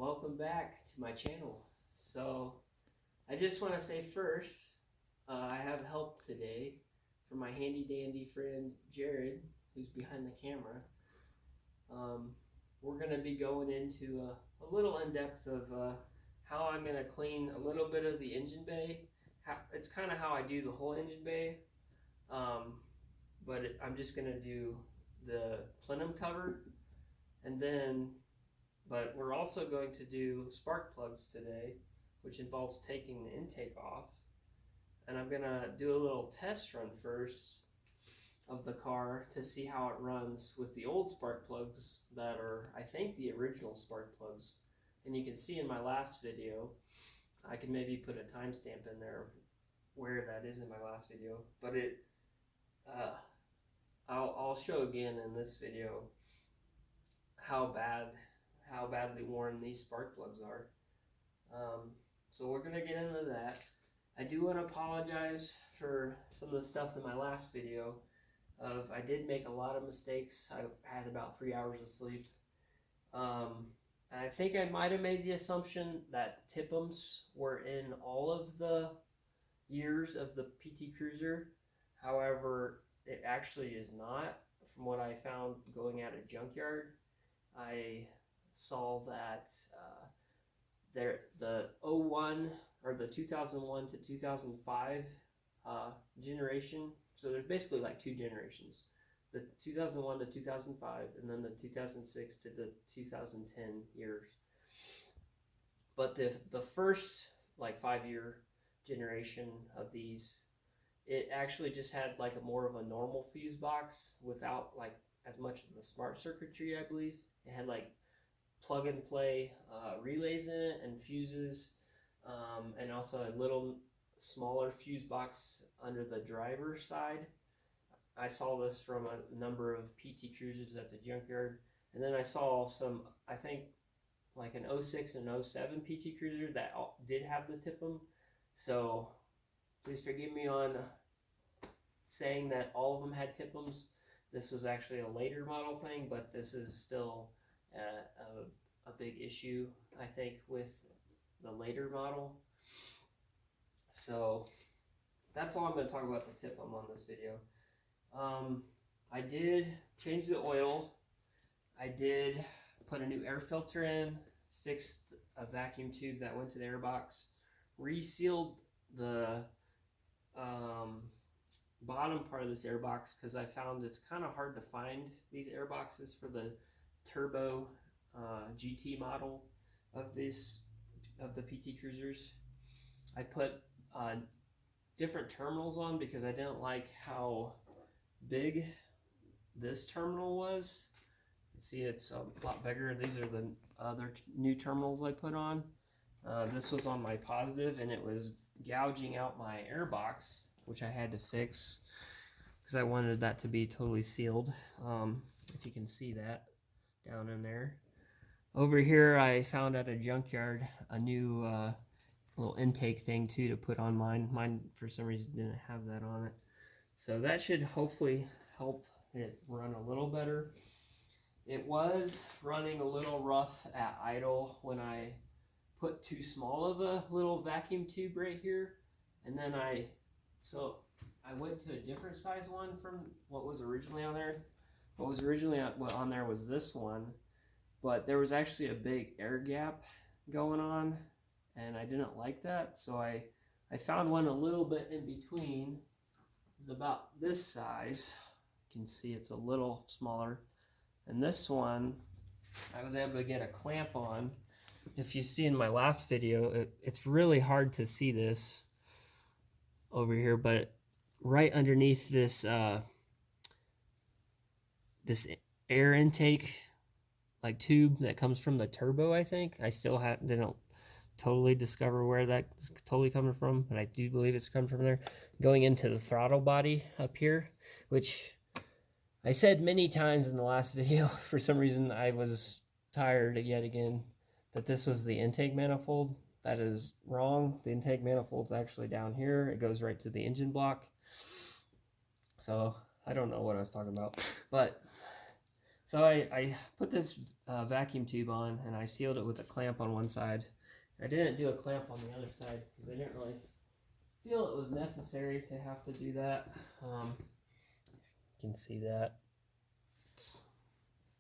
welcome back to my channel. So I just want to say first, I have help today from my handy dandy friend Jared, who's behind the camera. We're going to be going into a little in-depth of how I'm going to clean a little bit of the engine bay. It's kind of how I do the whole engine bay, but I'm just going to do the plenum cover, and then but we're also going to do spark plugs today, which involves taking the intake off. And I'm gonna do a little test run first of the car to see how it runs with the old spark plugs that are, I think, the original spark plugs. And you can see in my last video, I can maybe put a timestamp in there of where that is in my last video, but I'll show again in this video how badly worn these spark plugs are. So we're gonna get into that. I do want to apologize for some of the stuff in my last video. I did make a lot of mistakes. I had about 3 hours of sleep. I think I might have made the assumption that TIPMs were in all of the years of the PT Cruiser. However, it actually is not. From what I found going at a junkyard, I saw that the 01 or the 2001 to 2005 generation. So there's basically like two generations: the 2001 to 2005, and then the 2006 to the 2010 years. But the first like 5-year generation of these, it actually just had like a more of a normal fuse box without like as much of the smart circuitry, I believe. It had like plug and play relays in it and fuses, and also a little smaller fuse box under the driver's side. I saw this from a number of PT Cruisers at the junkyard, and then I saw some, I think like an 06 and 07 PT Cruiser that did have the TIPM. So please forgive me on saying that all of them had TIPMs. This was actually a later model thing, but this is still a big issue, I think, with the later model. So that's all I'm going to talk about the TIPM on this video. I did change the oil. I did put a new air filter in, fixed a vacuum tube that went to the airbox, resealed the bottom part of this airbox because I found it's kind of hard to find these airboxes for the turbo GT model of the PT Cruisers. I put different terminals on because I didn't like how big this terminal was. You see, it's a lot bigger. These are the other new terminals I put on. This was on my positive, and it was gouging out my airbox, which I had to fix because I wanted that to be totally sealed. If you can see that down in there. Over here, I found at a junkyard a new little intake thing too to put on mine. Mine, for some reason, didn't have that on it. So that should hopefully help it run a little better. It was running a little rough at idle when I put too small of a little vacuum tube right here. And then I went to a different size one from what was originally on there. What was originally on there was this one, but there was actually a big air gap going on, and I didn't like that. So I found one a little bit in between. It's about this size. You can see it's a little smaller. And this one, I was able to get a clamp on. If you see in my last video, it's really hard to see this over here, but right underneath this this air intake like tube that comes from the turbo, I think. I still didn't totally discover where that's totally coming from, but I do believe it's coming from there. Going into the throttle body up here, which I said many times in the last video. For some reason, I was tired yet again that this was the intake manifold. That is wrong. The intake manifold's actually down here. It goes right to the engine block. So I don't know what I was talking about, but so I put this vacuum tube on, and I sealed it with a clamp on one side. I didn't do a clamp on the other side because I didn't really feel it was necessary to have to do that. You can see that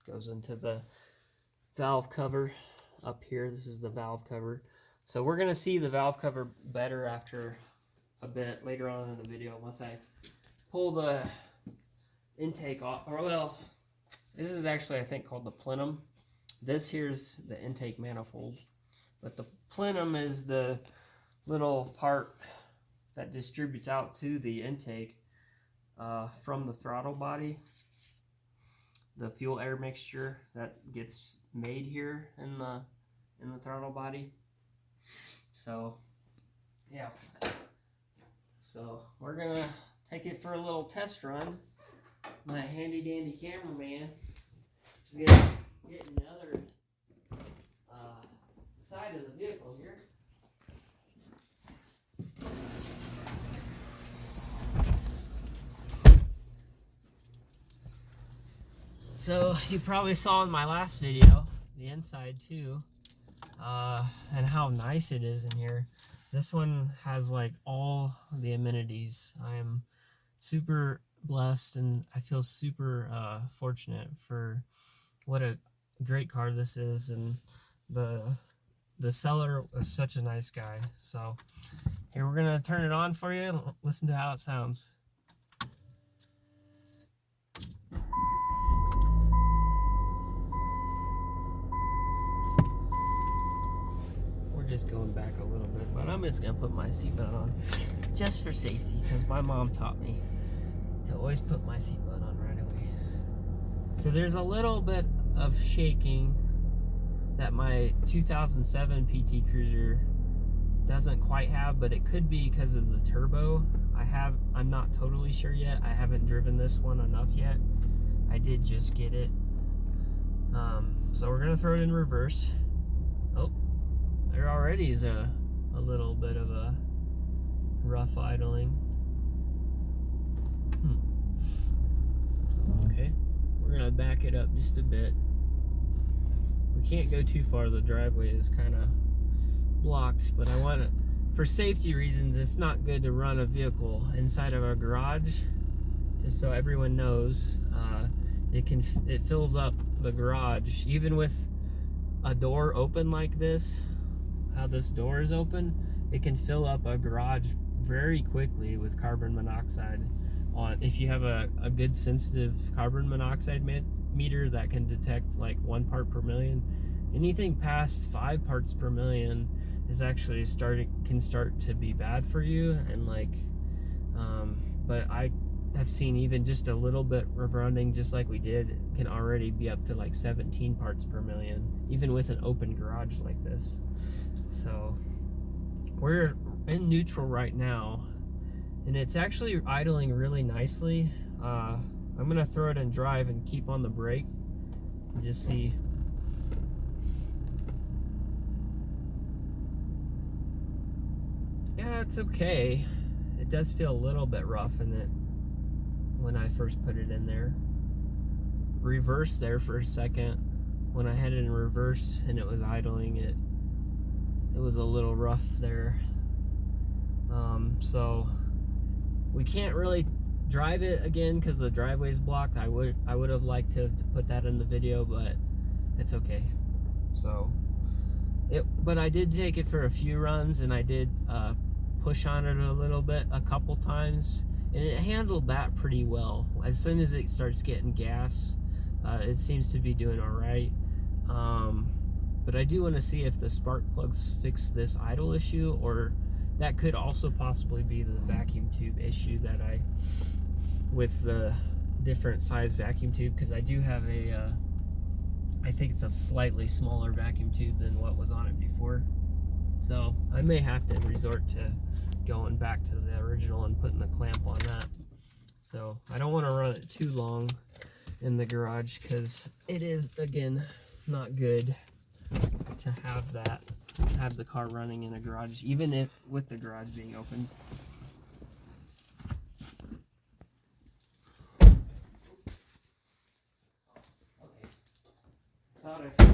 goes into the valve cover up here. This is the valve cover. So we're gonna see the valve cover better after a bit later on in the video once I pull the intake off. Or well, this is actually I think called the plenum. This here's the intake manifold, but the plenum is the little part that distributes out to the intake from the throttle body. The fuel air mixture that gets made here in the throttle body. So yeah, so we're gonna take it for a little test run. My handy dandy cameraman is gonna get in the other side of the vehicle here. So you probably saw in my last video, the inside too, and how nice it is in here. This one has like all the amenities. I am super blessed and I feel super fortunate for what a great car this is, and the seller was such a nice guy. So here, we're gonna turn it on for you and listen to how it sounds. Just going back a little bit, but I'm just gonna put my seatbelt on just for safety because my mom taught me to always put my seatbelt on right away. So there's a little bit of shaking that my 2007 PT Cruiser doesn't quite have, but it could be because of the turbo. I'm not totally sure yet. I haven't driven this one enough yet. I did just get it. So we're gonna throw it in reverse. Oh, there already is a little bit of a rough idling. Okay, we're gonna back it up just a bit. We can't go too far, the driveway is kind of blocked, but I want to, for safety reasons, it's not good to run a vehicle inside of a garage. Just so everyone knows, it fills up the garage, even with a door open like this. How this door is open, it can fill up a garage very quickly with carbon monoxide on. If you have a good sensitive carbon monoxide meter that can detect like 1 part per million, anything past 5 parts per million is actually can start to be bad for you. And like but I have seen even just a little bit of running just like we did can already be up to like 17 parts per million, even with an open garage like this. So we're in neutral right now, and it's actually idling really nicely. I'm gonna throw it in drive and keep on the brake and just see. Yeah, it's okay. It does feel a little bit rough in it when I first put it in there. Reverse there for a second. When I had it in reverse and it was idling, it was a little rough there. So we can't really drive it again because the driveway's blocked. I would have liked to put that in the video, but it's okay. So but I did take it for a few runs, and I did push on it a little bit a couple times, and it handled that pretty well. As soon as it starts getting gas, it seems to be doing all right. But I do want to see if the spark plugs fix this idle issue, or that could also possibly be the vacuum tube issue that with the different size vacuum tube, because I do have I think it's a slightly smaller vacuum tube than what was on it before. So I may have to resort to going back to the original and putting the clamp on that. So I don't want to run it too long in the garage because it is, again, not good to have the car running in a garage, even if with the garage being open. Okay. Thought I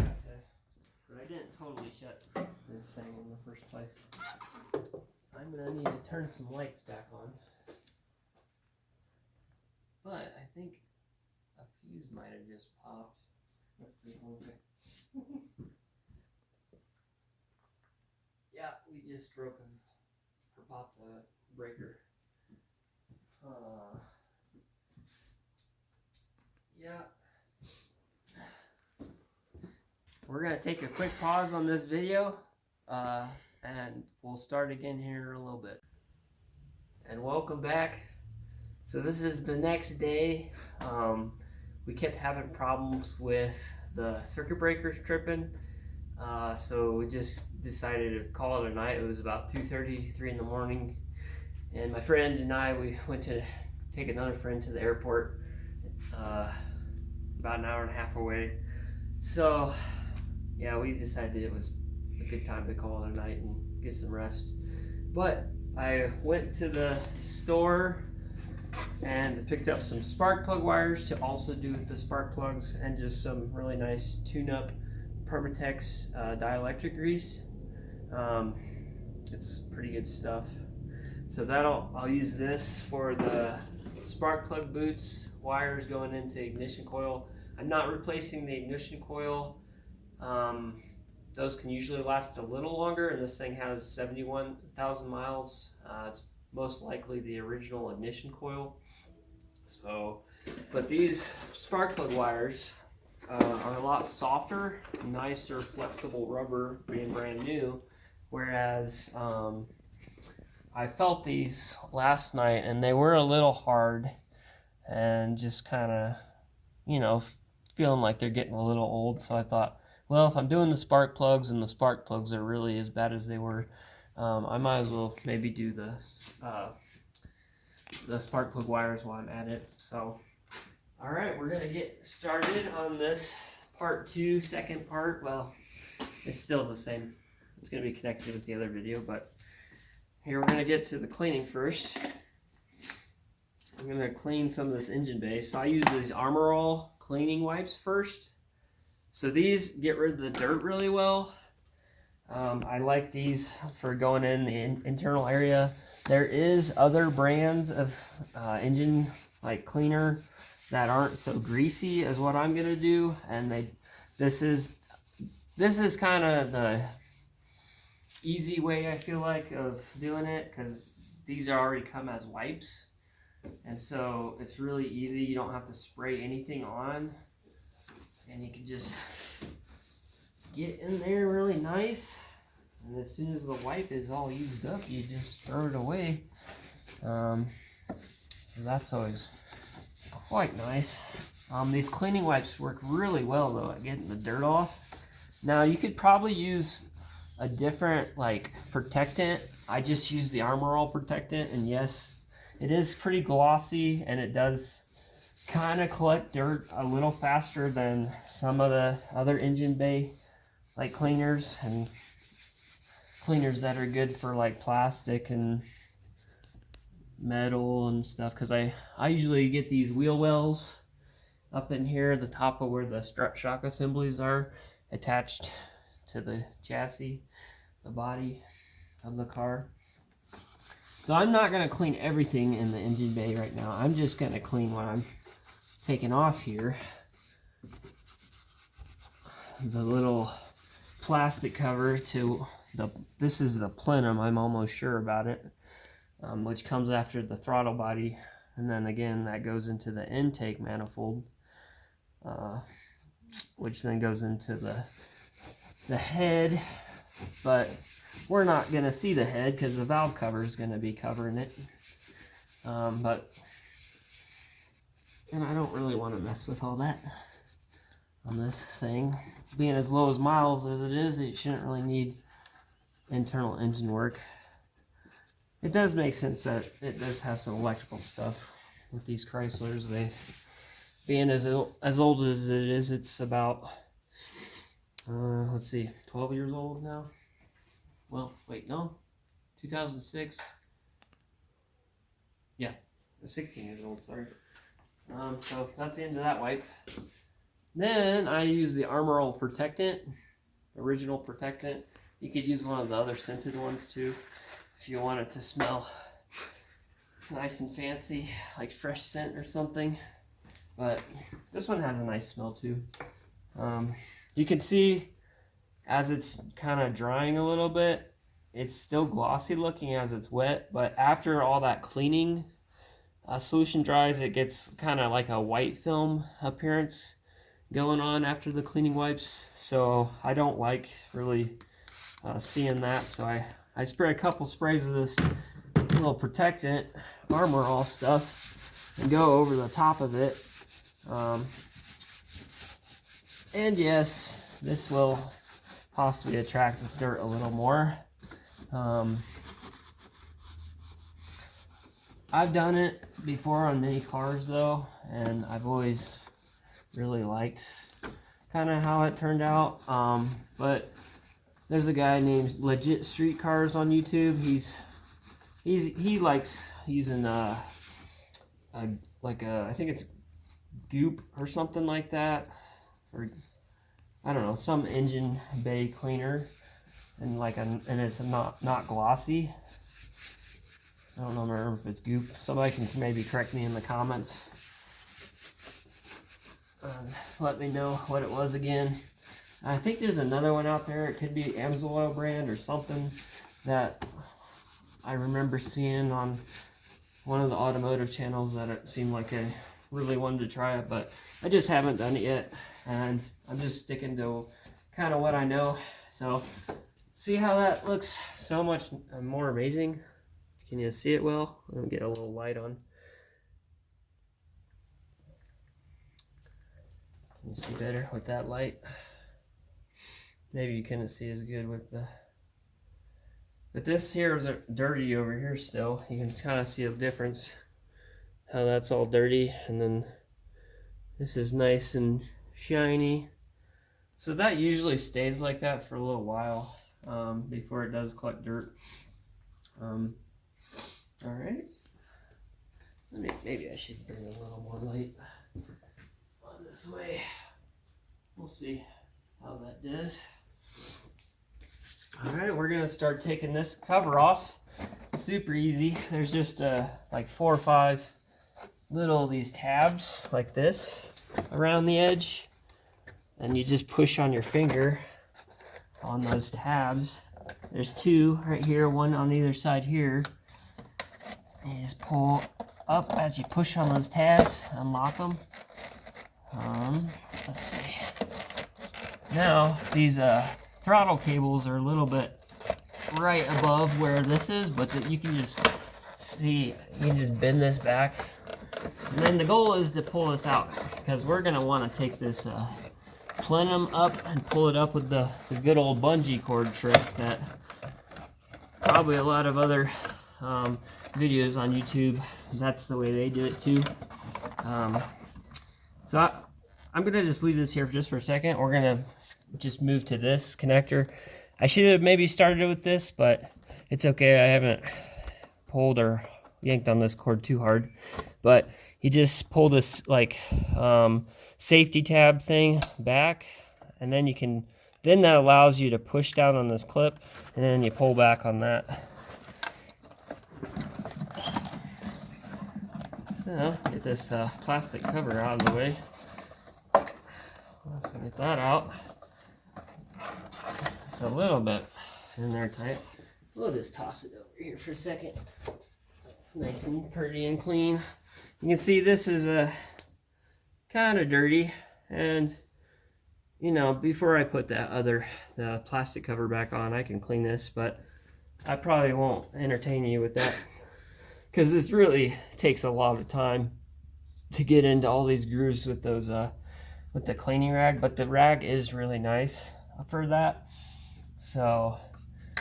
But I didn't totally shut this thing in the first place. I'm gonna need to turn some lights back on. But I think a fuse might have just popped. Let's see, hold on. Yeah, we just broke or popped a breaker. Yeah. We're gonna take a quick pause on this video, and we'll start again here in a little bit. And welcome back. So this is the next day. We kept having problems with the circuit breakers tripping. So we just decided to call it a night. It was about 2:30, 3 in the morning. And my friend and I, we went to take another friend to the airport, about an hour and a half away. So yeah, we decided it was a good time to call it a night and get some rest. But I went to the store and picked up some spark plug wires to also do with the spark plugs, and just some really nice tune-up Permatex dielectric grease. It's pretty good stuff. So I'll use this for the spark plug boots, wires going into ignition coil. I'm not replacing the ignition coil. Those can usually last a little longer, and this thing has 71,000 miles. It's most likely the original ignition coil. So, but these spark plug wires are a lot softer, nicer, flexible rubber, being brand new. Whereas I felt these last night, and they were a little hard, and just kind of, feeling like they're getting a little old. So I thought, well, if I'm doing the spark plugs and the spark plugs are really as bad as they were, I might as well maybe do the spark plug wires while I'm at it. So, all right, we're gonna get started on this part 2, second part. Well, it's still the same. It's gonna be connected with the other video, but here we're gonna get to the cleaning first. I'm gonna clean some of this engine bay. So I use these Armor All cleaning wipes first. So these get rid of the dirt really well. I like these for going in the internal area. There is other brands of engine cleaner that aren't so greasy as what I'm gonna do, and this is kind of the easy way, I feel like, of doing it, because these already come as wipes, and so it's really easy. You don't have to spray anything on, and you can just get in there really nice. And as soon as the wipe is all used up, you just throw it away. So that's always quite nice. These cleaning wipes work really well though at getting the dirt off. Now you could probably use a different protectant. I just use the Armor All protectant, and yes, it is pretty glossy, and it does kind of collect dirt a little faster than some of the other engine bay cleaners and cleaners that are good for plastic and metal and stuff, because I usually get these wheel wells up in here at the top of where the strut shock assemblies are attached to the chassis, the body of the car. So I'm not going to clean everything in the engine bay right now. I'm just going to clean what I'm taking off here. The little plastic cover to this is the plenum, I'm almost sure about it, which comes after the throttle body, and then again that goes into the intake manifold, which then goes into the head, but we're not going to see the head because the valve cover is going to be covering it, and I don't really want to mess with all that on this thing. Being as low as miles as it is, it shouldn't really need internal engine work. It does make sense that it does have some electrical stuff with these Chryslers. They, being as old as it is, it's about let's see, 12 years old now. Well, wait, no, 2006. Yeah, 16 years old, sorry. So that's the end of that wipe. Then I use the Armor All protectant, original protectant. You could use one of the other scented ones too if you want it to smell nice and fancy, like fresh scent or something. But this one has a nice smell too. You can see as it's kind of drying a little bit, it's still glossy looking as it's wet, but after all that cleaning solution dries, it gets kind of like a white film appearance going on after the cleaning wipes. So I don't like really seeing that. So I spray a couple sprays of this little protectant, Armor All stuff, and go over the top of it. And yes, this will possibly attract the dirt a little more. I've done it before on many cars though, and I've always really liked kind of how it turned out. But there's a guy named Legit Street Cars on YouTube. He likes using I think it's goop or something like that, or I don't know, some engine bay cleaner, and and it's not glossy. I don't remember if it's goop. Somebody can maybe correct me in the comments. Let me know what it was again. I think there's another one out there. It could be Amsoil brand or something that I remember seeing on one of the automotive channels that it seemed like I really wanted to try it, but I just haven't done it yet, and I'm just sticking to kind of what I know. So see how that looks so much more amazing. Can you see it well? Let me get a little light on. Can you see better with that light? Maybe you couldn't see as good with the... But this here is dirty over here still. You can kind of see a difference. How that's all dirty, and then this is nice and shiny. So that usually stays like that for a little while before it does collect dirt. All right. Maybe I should bring a little more light on this way. We'll see how that does. All right, we're gonna start taking this cover off. Super easy. There's just like 4 or 5 little these tabs like this around the edge, and you just push on your finger on those tabs. There's 2 right here, one on either side here. And you just pull up as you push on those tabs, unlock them. Let's see. Now these throttle cables are a little bit right above where this is, but you can just see, you can just bend this back. And then the goal is to pull this out, because we're going to want to take this plenum up and pull it up with the good old bungee cord trick that probably a lot of other videos on YouTube, that's the way they do it too. So I'm going to just leave this here just for a second. We're going to just move to this connector. I should have maybe started with this, but it's okay. I haven't pulled or yanked on this cord too hard. But you just pull this like safety tab thing back, and then then that allows you to push down on this clip, and then you pull back on that. So get this plastic cover out of the way. Let's get that out. It's a little bit in there tight. We'll just toss it over here for a second. It's nice and pretty and clean. You can see this is kind of dirty, and you know, before I put the plastic cover back on, I can clean this, but I probably won't entertain you with that, because this really takes a lot of time to get into all these grooves with those with the cleaning rag. But the rag is really nice for that. So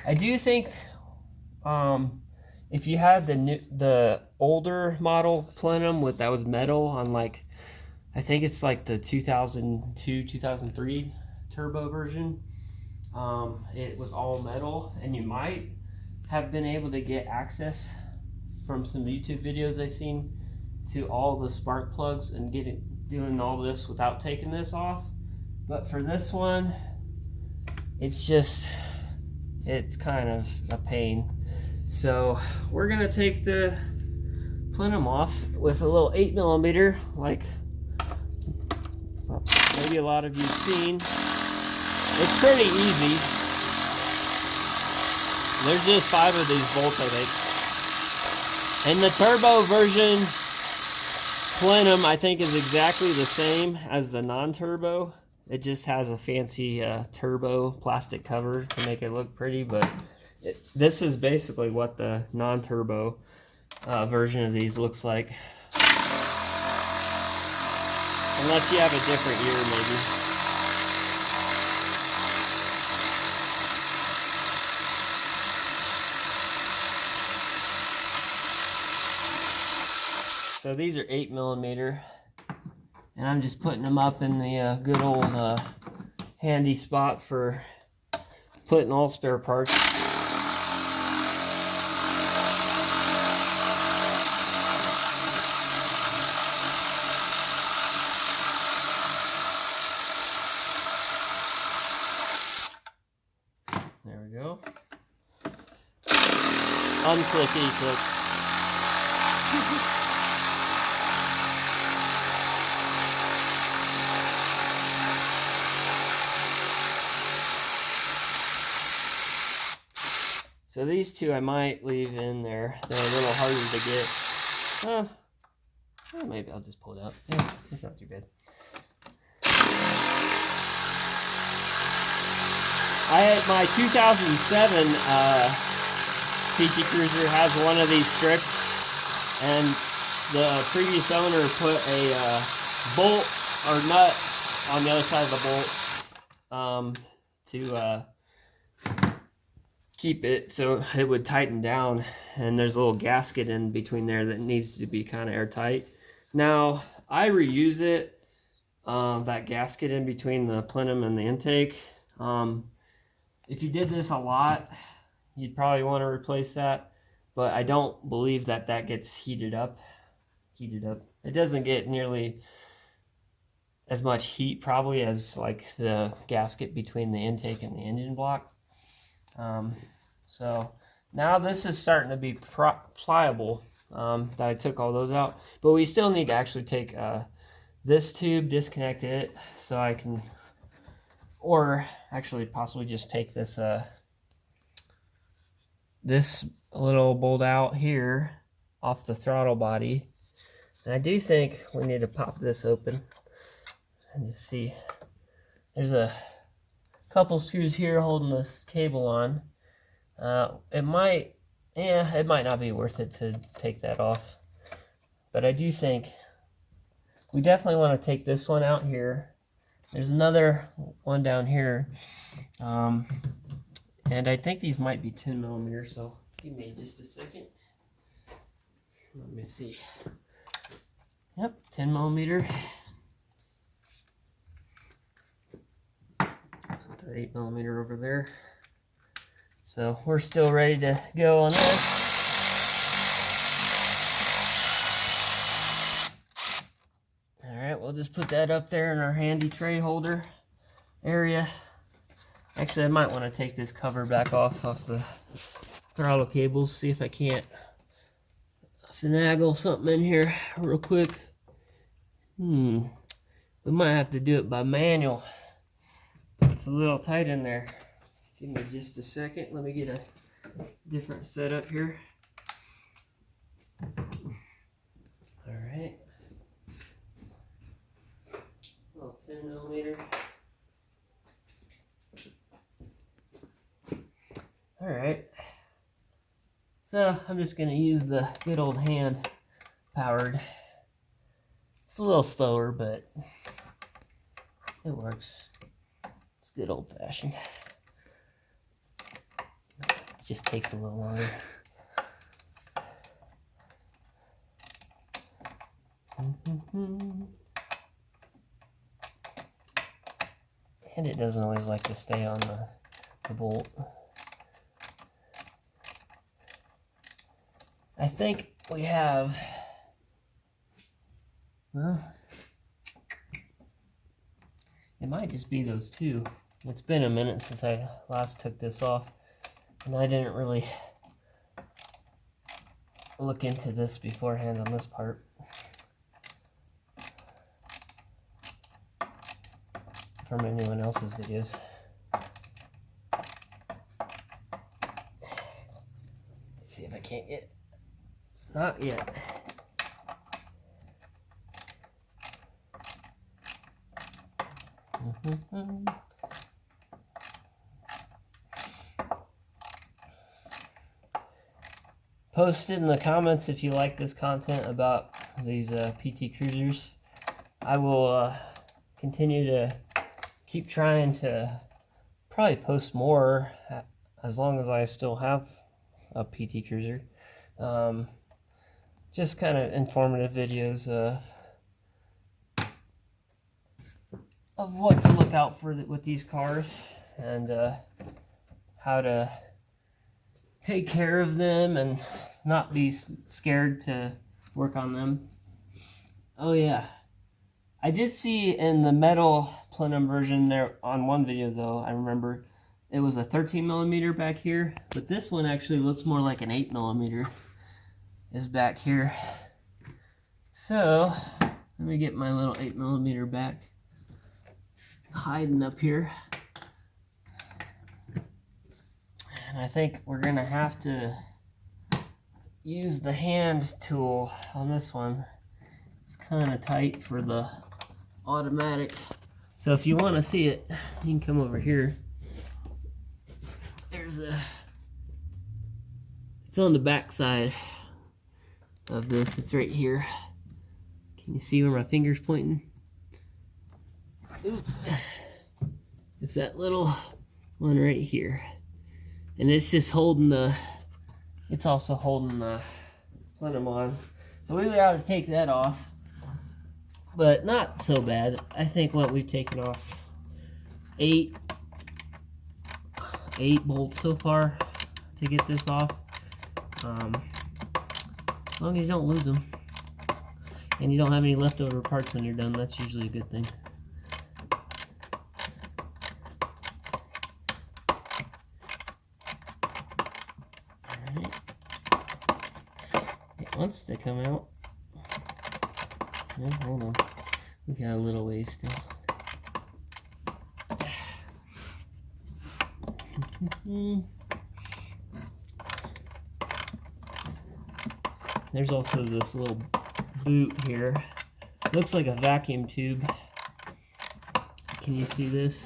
I do think if you had the older model plenum with that was metal on, like, I think it's like the 2002 2003 turbo version, it was all metal, and you might have been able to get access from some YouTube videos I've seen to all the spark plugs and doing all this without taking this off. But for this one, it's kind of a pain. So we're gonna take the plenum off with a little 8mm, like maybe a lot of you've seen. It's pretty easy. There's just 5 of these bolts, I think. And the turbo version plenum, I think, is exactly the same as the non-turbo. It just has a fancy turbo plastic cover to make it look pretty, but this is basically what the non-turbo version of these looks like. Unless you have a different year, maybe. So these are 8mm, and I'm just putting them up in the good old handy spot for putting all spare parts. There we go. Unclicky click. So these two I might leave in there. They're a little harder to get. Well, maybe I'll just pull it out. Yeah, it's not too bad. My 2007 PT Cruiser has one of these strips, and the previous owner put a bolt or nut on the other side of the bolt to keep it so it would tighten down, and there's a little gasket in between there that needs to be kind of airtight. Now I reuse it, that gasket in between the plenum and the intake. If you did this a lot, you'd probably want to replace that, but I don't believe that gets heated up. It doesn't get nearly as much heat probably as like the gasket between the intake and the engine block. So now this is starting to be pliable, that I took all those out, but we still need to actually take this tube, disconnect it so I can, or actually possibly just take this this little bolt out here off the throttle body. And I do think we need to pop this open and just see. There's a couple screws here holding this cable on. It might not be worth it to take that off, but I do think we definitely want to take this one out here. There's another one down here, and I think these might be 10mm, so give me just a second. Let me see. Yep, 10mm. 8mm over there. So we're still ready to go on this. Alright, we'll just put that up there in our handy tray holder area. Actually, I might want to take this cover back off the throttle cables, see if I can't finagle something in here real quick. We might have to do it by manual. It's a little tight in there. Give me just a second. Let me get a different setup here. Alright. Little 10mm. Alright. So I'm just going to use the good old hand powered. It's a little slower, but it works. It's good old fashioned. It just takes a little longer. And it doesn't always like to stay on the bolt. I think we have, well, it might just be those two. It's been a minute since I last took this off, and I didn't really look into this beforehand on this part. From anyone else's videos. Let's see if I can't get... Not yet. Post it in the comments if you like this content about these PT Cruisers. I will continue to keep trying to probably post more as long as I still have a PT Cruiser. Just kind of informative videos of what to look out for with these cars, and how to take care of them and not be scared to work on them. Oh yeah, I did see in the metal plenum version there on one video though, I remember it was a 13mm back here, but this one actually looks more like an 8mm is back here. So let me get my little 8mm back hiding up here. And I think we're gonna have to use the hand tool on this one. It's kind of tight for the automatic. So if you want to see it, you can come over here. There's a... It's on the back side of this. It's right here. Can you see where my finger's pointing? Oops. It's that little one right here. And it's just holding the... It's also holding the plenum on. So we ought to take that off. But not so bad. I think what we've taken off 8 bolts so far to get this off. As long as you don't lose them and you don't have any leftover parts when you're done, that's usually a good thing. Alright. It wants to come out. Yeah, hold on. We got a little ways still. There's also this little boot here. Looks like a vacuum tube. Can you see this?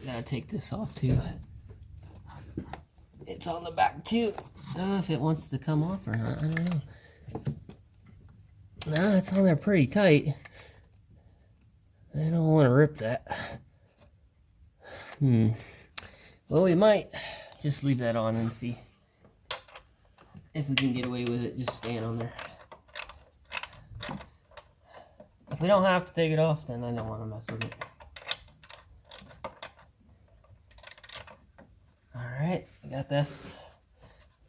Gotta take this off too. It's on the back too. I don't know if it wants to come off or not. I don't know. No, it's on there pretty tight. I don't want to rip that. Well, we might just leave that on and see if we can get away with it just staying on there. If we don't have to take it off, then I don't want to mess with it. Alright, I got this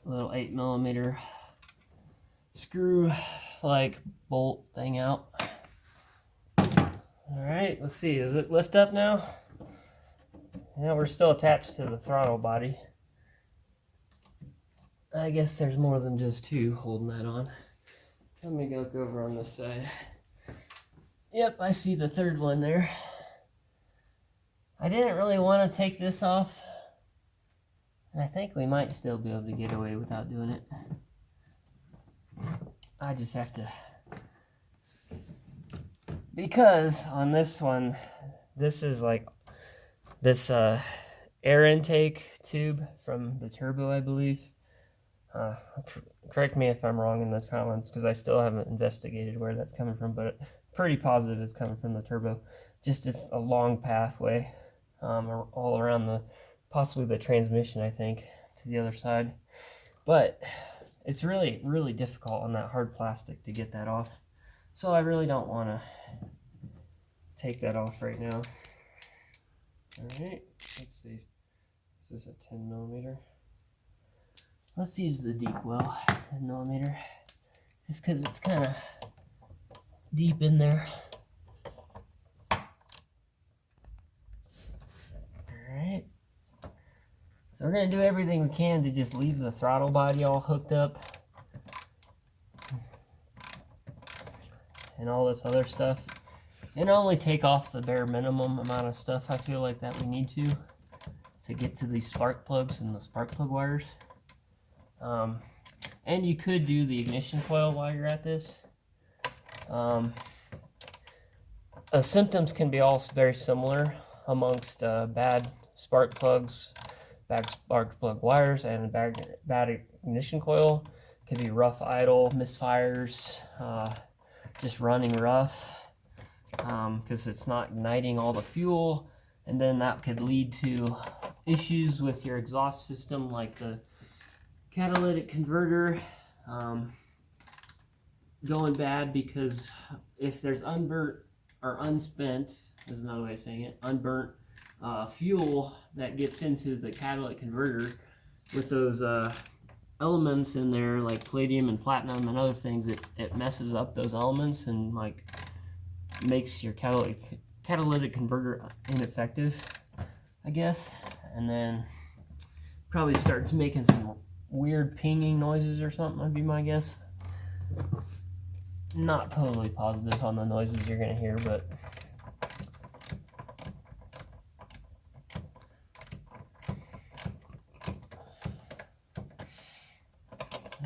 little 8mm screw like bolt thing out. Alright, let's see, does it lift up now? Yeah, we're still attached to the throttle body. I guess there's more than just two holding that on. Let me go over on this side. Yep, I see the third one there. I didn't really want to take this off. And I think we might still be able to get away without doing it. I just have to... Because on this one, this is like this air intake tube from the turbo, I believe. Correct me if I'm wrong in the comments, because I still haven't investigated where that's coming from, but pretty positive it's coming from the turbo. Just it's a long pathway all around the, possibly the transmission, I think, to the other side. But it's really, really difficult on that hard plastic to get that off. So I really don't want to take that off right now. Alright, let's see. Is this a 10mm? Let's use the deep well, 10mm. Just because it's kind of deep in there. So we're going to do everything we can to just leave the throttle body all hooked up. And all this other stuff. And only take off the bare minimum amount of stuff I feel like that we need to get to these spark plugs and the spark plug wires. And you could do the ignition coil while you're at this. The symptoms can be all very similar amongst bad spark plugs, bad spark plug wires, and bad ignition coil. It can be rough idle, misfires, just running rough because it's not igniting all the fuel, and then that could lead to issues with your exhaust system, like the catalytic converter going bad, because if there's unburnt or unspent, is another way of saying it, unburnt fuel that gets into the catalytic converter with those elements in there, like palladium and platinum and other things, it messes up those elements and like makes your catalytic converter ineffective, I guess. And then probably starts making some weird pinging noises or something, would be my guess. Not totally positive on the noises you're going to hear, but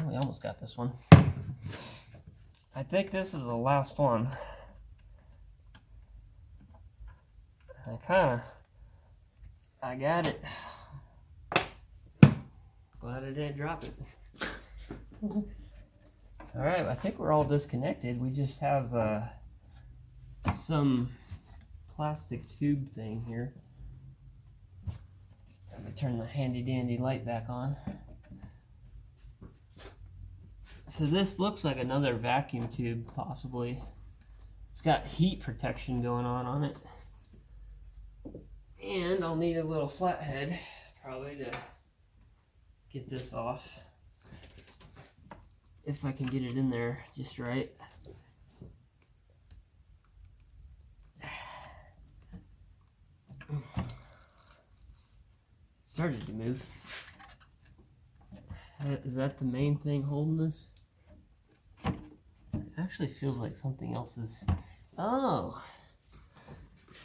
we almost got this one. I think this is the last one. I got it. Glad I didn't drop it. Alright, I think we're all disconnected. We just have some plastic tube thing here. Let me turn the handy dandy light back on. So this looks like another vacuum tube, possibly. It's got heat protection going on it. And I'll need a little flathead, probably, to get this off. If I can get it in there just right. It started to move. Is that the main thing holding this? It actually feels like something else is. Oh!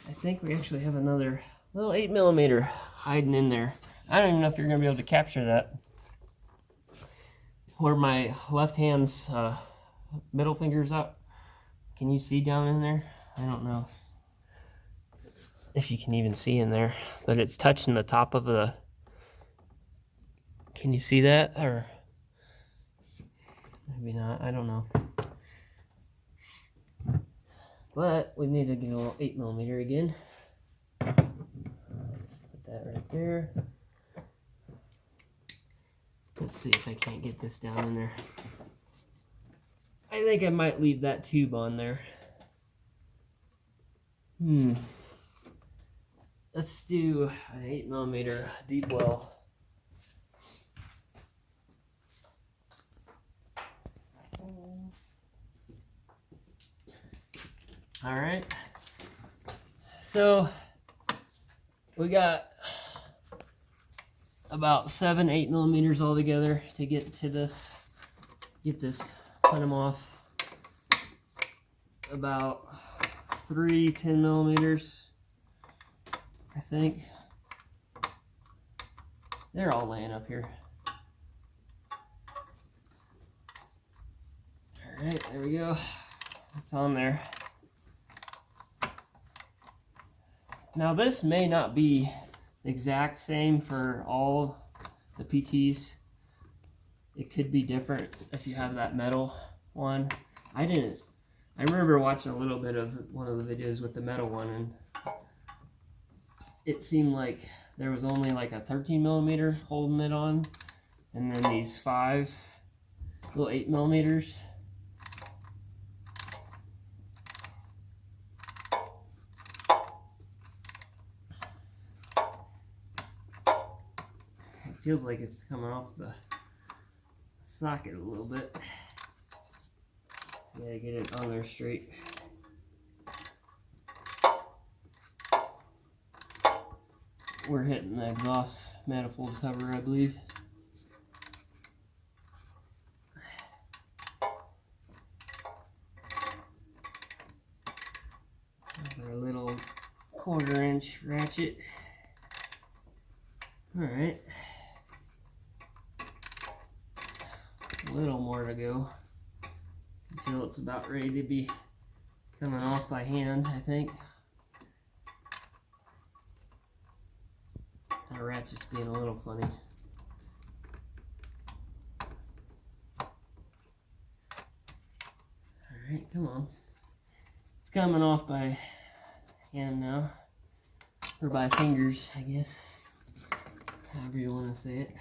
I think we actually have another little 8mm hiding in there. I don't even know if you're going to be able to capture that. Where my left hand's middle finger's up. Can you see down in there? I don't know if you can even see in there, but it's touching the top of the. Can you see that? Or maybe not, I don't know. But we need to get a little 8mm again. Let's put that right there. Let's see if I can't get this down in there. I think I might leave that tube on there. Let's do an 8mm deep well. All right. So we got about 7 8mm all together to get to this, put them off. About 3 10mm, I think. They're all laying up here. All right, there we go. It's on there. Now this may not be the exact same for all the PTs. It could be different if you have that metal one. I remember watching a little bit of one of the videos with the metal one, and it seemed like there was only like a 13mm holding it on, and then these 5 little 8mm. Feels like it's coming off the socket a little bit. Gotta get it on there straight. we're hitting the exhaust manifold cover, I believe. Our little 1/4 inch ratchet. Alright. A little more to go until it's about ready to be coming off by hand, I think. That ratchet's being a little funny. Alright, come on. It's coming off by hand now. Or by fingers, I guess. However you want to say it.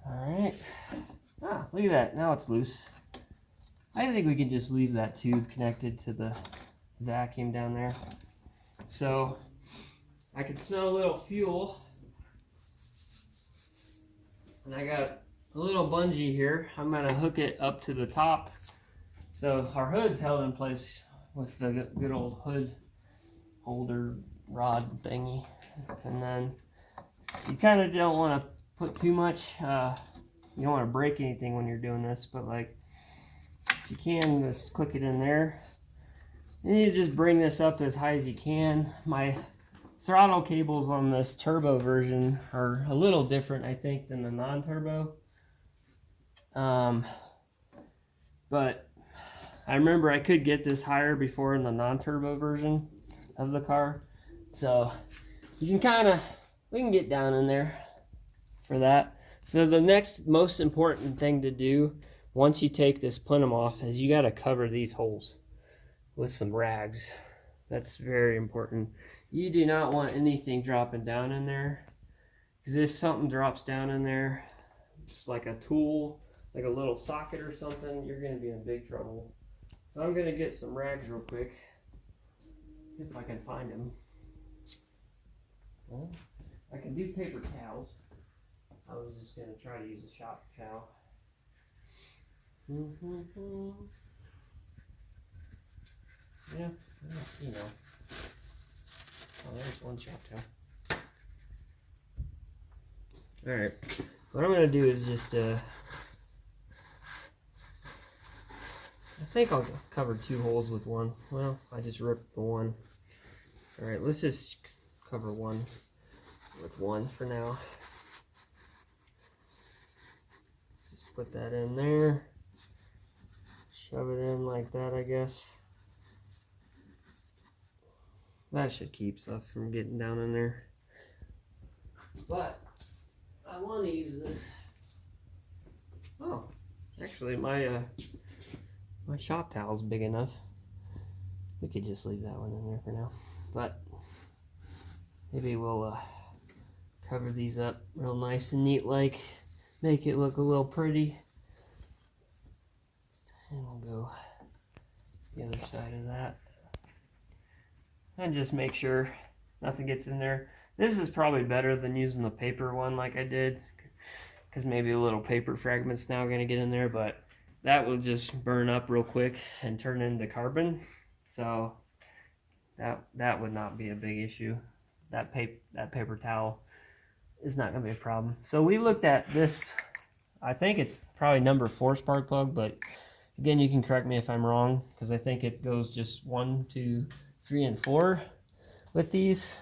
Alright. Ah, look at that. Now it's loose. I think we can just leave that tube connected to the vacuum down there. So, I can smell a little fuel. And I got a little bungee here. I'm going to hook it up to the top. So, our hood's held in place with the good old hood holder rod thingy. And then, you kind of don't want to put too much, you don't want to break anything when you're doing this, but like, if you can, just click it in there. And you just bring this up as high as you can. My throttle cables on this turbo version are a little different, I think, than the non-turbo. But I remember I could get this higher before in the non-turbo version of the car. So you can kind of, we can get down in there for that. So the next most important thing to do once you take this plenum off is you got to cover these holes with some rags. That's very important. You do not want anything dropping down in there, because if something drops down in there, just like a tool, like a little socket or something, you're going to be in big trouble. So I'm going to get some rags real quick, if I can find them. Well, I can do paper towels. I was just going to try to use a shop towel. Yeah, I don't see now. Oh, there's one shop towel. Alright, what I'm going to do is just, I think I'll cover 2 holes with one. Well, I just ripped the one. Alright, let's just cover one with one for now. Just put that in there. Shove it in like that, I guess. That should keep stuff from getting down in there. But I want to use this. Oh, actually my my shop towel's big enough. We could just leave that one in there for now. But maybe we'll cover these up real nice and neat, like make it look a little pretty. And we'll go the other side of that. And just make sure nothing gets in there. This is probably better than using the paper one like I did, because maybe a little paper fragment's now going to get in there, but that will just burn up real quick and turn into carbon. So that would not be a big issue. That paper towel is not going to be a problem. So we looked at this. I think it's probably number 4 spark plug, but again, you can correct me if I'm wrong, because I think it goes just 1, 2, 3, and 4 with these.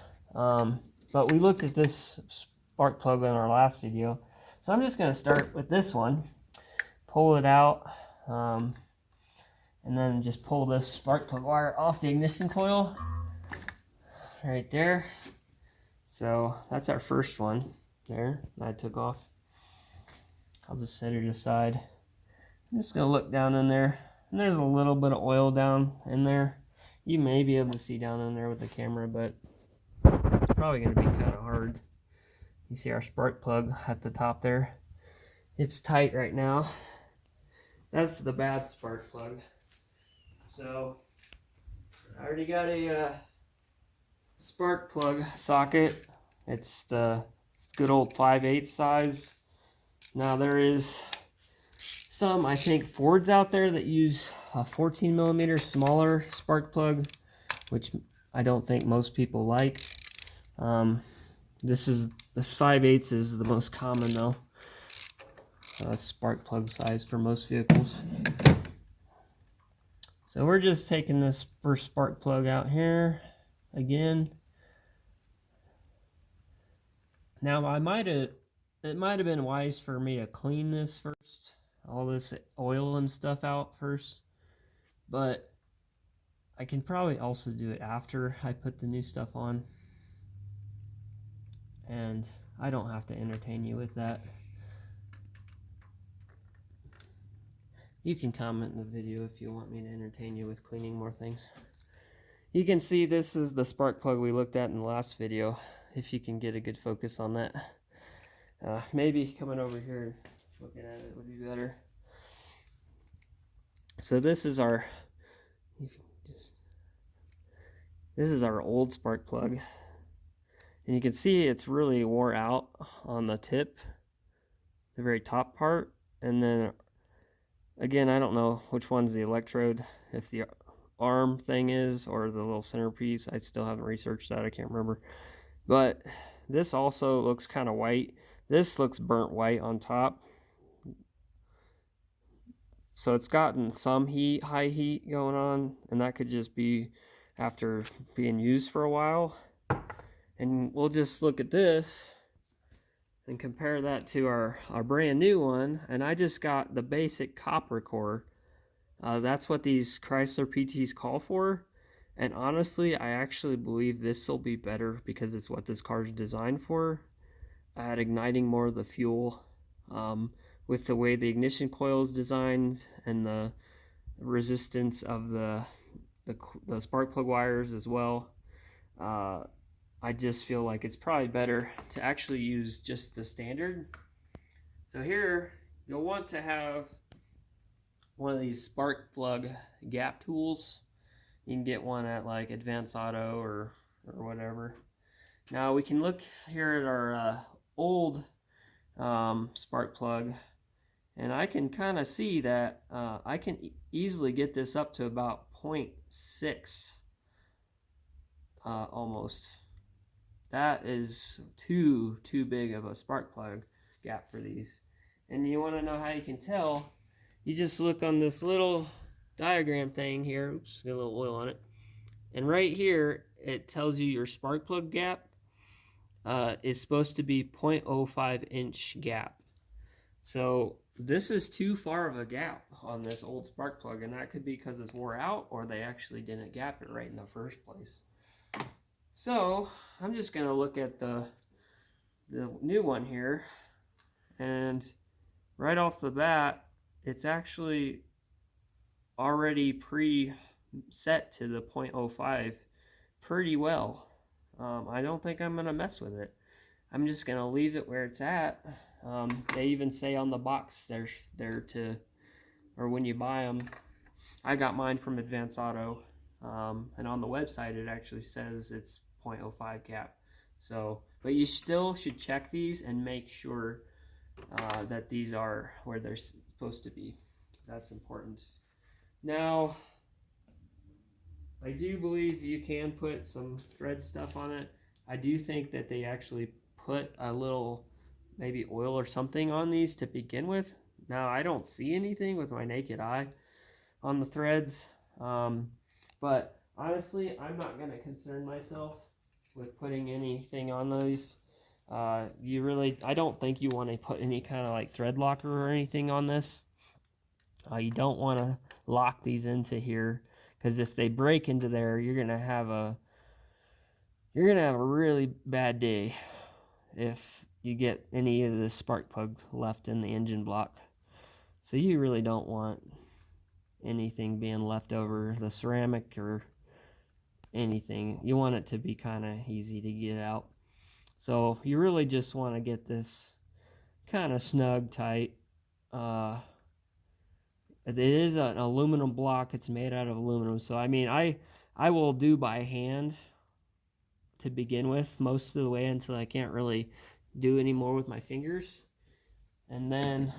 But we looked at this spark plug in our last video. So I'm just going to start with this one, pull it out, and then just pull this spark plug wire off the ignition coil right there. So that's our first one there that I took off. I'll just set it aside. I'm just going to look down in there, and there's a little bit of oil down in there. You may be able to see down in there with the camera, but it's probably going to be kind of hard. You see our spark plug at the top there. It's tight right now. That's the bad spark plug. So I already got a spark plug socket. It's the good old 5/8 size. Now there is some, I think, Fords out there that use a 14mm smaller spark plug, which I don't think most people like. This is the 5/8 is the most common though. Spark plug size for most vehicles. So we're just taking this first spark plug out here again. Now it might have been wise for me to clean this first, all this oil and stuff out first, but I can probably also do it after I put the new stuff on, and I don't have to entertain you with that. You can comment in the video if you want me to entertain you with cleaning more things. You can see this is the spark plug we looked at in the last video, if you can get a good focus on that. Maybe coming over here and looking at it would be better. So this is our old spark plug, and you can see it's really wore out on the tip, the very top part, and then again, I don't know which one's the electrode, if the arm thing is or the little centerpiece. I still haven't researched that, I can't remember. But this also looks kind of white. This looks burnt white on top, so it's gotten some heat, high heat going on, and that could just be after being used for a while. And we'll just look at this and compare that to our brand new one. And I just got the basic copper core. That's what these Chrysler PTs call for. And honestly, I actually believe this will be better because it's what this car is designed for, at igniting more of the fuel. With the way the ignition coil is designed and the resistance of the spark plug wires as well, I just feel like it's probably better to actually use just the standard. So here, you'll want to have one of these spark plug gap tools. You can get one at like Advance Auto or whatever. Now we can look here at our old spark plug, and I can kind of see that I can easily get this up to about 0.6 almost. That is too big of a spark plug gap for these. And you want to know how you can tell? You just look on this little diagram thing here. Oops, got a little oil on it. And right here, it tells you your spark plug gap is supposed to be 0.05 inch gap. So this is too far of a gap on this old spark plug, and that could be because it's wore out, or they actually didn't gap it right in the first place. So I'm just going to look at the new one here, and right off the bat, it's actually already pre-set to the 0.05 pretty well. I don't think I'm going to mess with it. I'm just going to leave it where it's at. They even say on the box there to, or when you buy them, I got mine from Advance Auto, and on the website it actually says it's 0.05 gap. So, but you still should check these and make sure that these are where they're supposed to be. That's important. Now, I do believe you can put some thread stuff on it. I do think that they actually put a little maybe oil or something on these to begin with. Now, I don't see anything with my naked eye on the threads, but honestly, I'm not going to concern myself with putting anything on these. I don't think you want to put any kind of like thread locker or anything on this. You don't want to lock these into here, because if they break into there, you're gonna have a really bad day if you get any of this spark plug left in the engine block. So you really don't want anything being left over the ceramic or anything. You want it to be kind of easy to get out. So you really just want to get this kind of snug tight. It is an aluminum block. It's made out of aluminum. So I mean, I will do by hand to begin with most of the way until I can't really do any more with my fingers. And then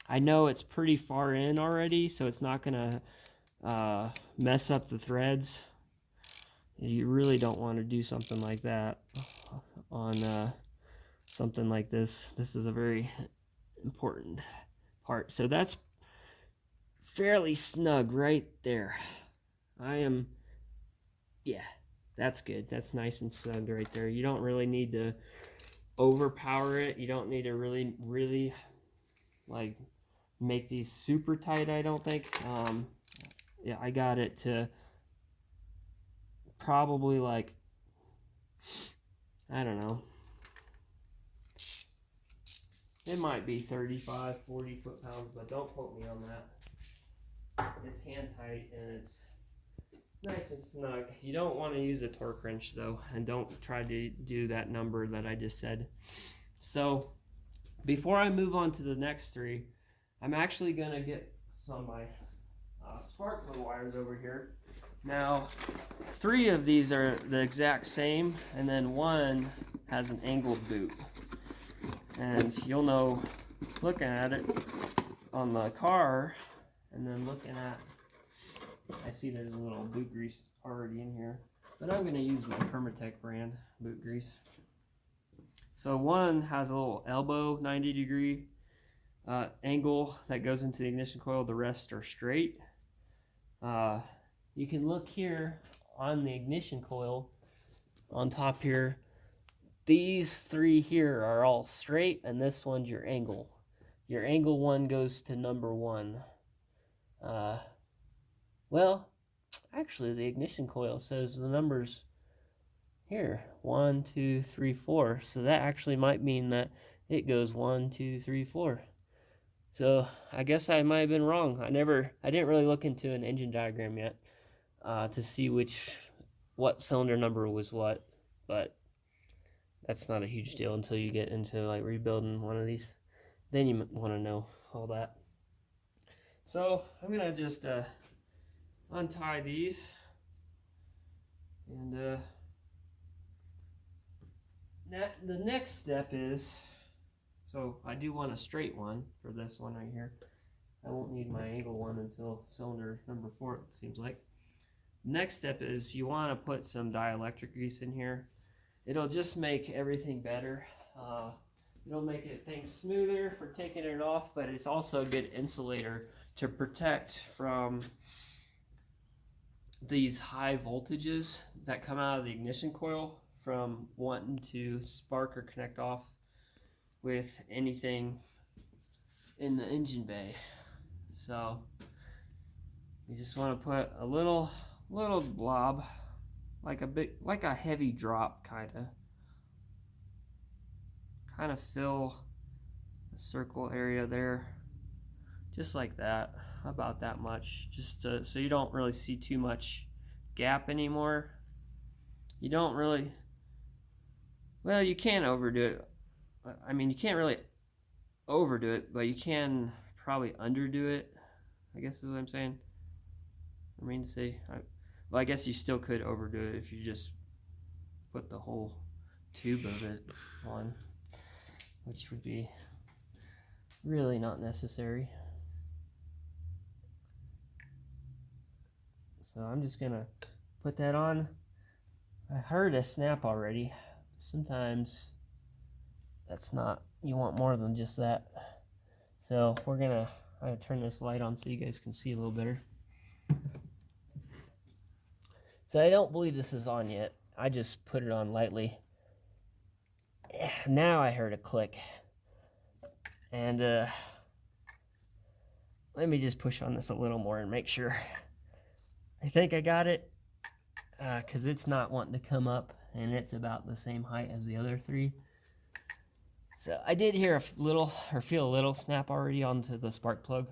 I know it's pretty far in already, so it's not gonna mess up the threads. You really don't want to do something like that. on something like this. This is a very important part. So that's fairly snug right there. Yeah, that's good. That's nice and snug right there. You don't really need to overpower it. You don't need to really like make these super tight, I don't think. Yeah, I got it to probably like, I don't know. It might be 35, 40 foot-pounds, but don't quote me on that. It's hand tight and it's nice and snug. You don't want to use a torque wrench though, and don't try to do that number that I just said. So before I move on to the next three, I'm actually gonna get some of my spark plug wires over here. Now, 3 of these are the exact same, and then 1 has an angled boot. And you'll know looking at it on the car, and then looking at, I see there's a little boot grease already in here, but I'm going to use my Permatech brand boot grease. So 1 has a little elbow 90-degree angle that goes into the ignition coil. The rest are straight. You can look here on the ignition coil on top here. These 3 here are all straight, and this one's your angle. Your angle one goes to number 1. Well, actually the ignition coil says the numbers here, 1, 2, 3, 4. So that actually might mean that it goes 1, 2, 3, 4. So I guess I might have been wrong. I didn't really look into an engine diagram yet to see what cylinder number was what, but that's not a huge deal until you get into like rebuilding one of these. Then you want to know all that. So I'm gonna just untie these, and the next step is, so I do want a straight one for this one right here. I won't need my angle one until cylinder number 4, it seems like. Next step is you want to put some dielectric grease in here. It'll just make everything better. It'll make things smoother for taking it off, but it's also a good insulator to protect from these high voltages that come out of the ignition coil from wanting to spark or connect off with anything in the engine bay. So you just want to put a little blob, like a heavy drop, kind of fill the circle area there, just like that, about that much, just so you don't really see too much gap anymore. You don't really, well, you can overdo it. I mean, you can't really overdo it, but you can probably underdo it, I guess is what I'm saying. I mean to say, well, I guess you still could overdo it if you just put the whole tube of it on, which would be really not necessary. So I'm just gonna put that on. I heard a snap already. Sometimes that's not, you want more than just that. So I'm gonna turn this light on so you guys can see a little better. So I don't believe this is on yet. I just put it on lightly. Now I heard a click. And let me just push on this a little more and make sure. I think I got it, because it's not wanting to come up, and it's about the same height as the other 3. So I did hear feel a little snap already onto the spark plug.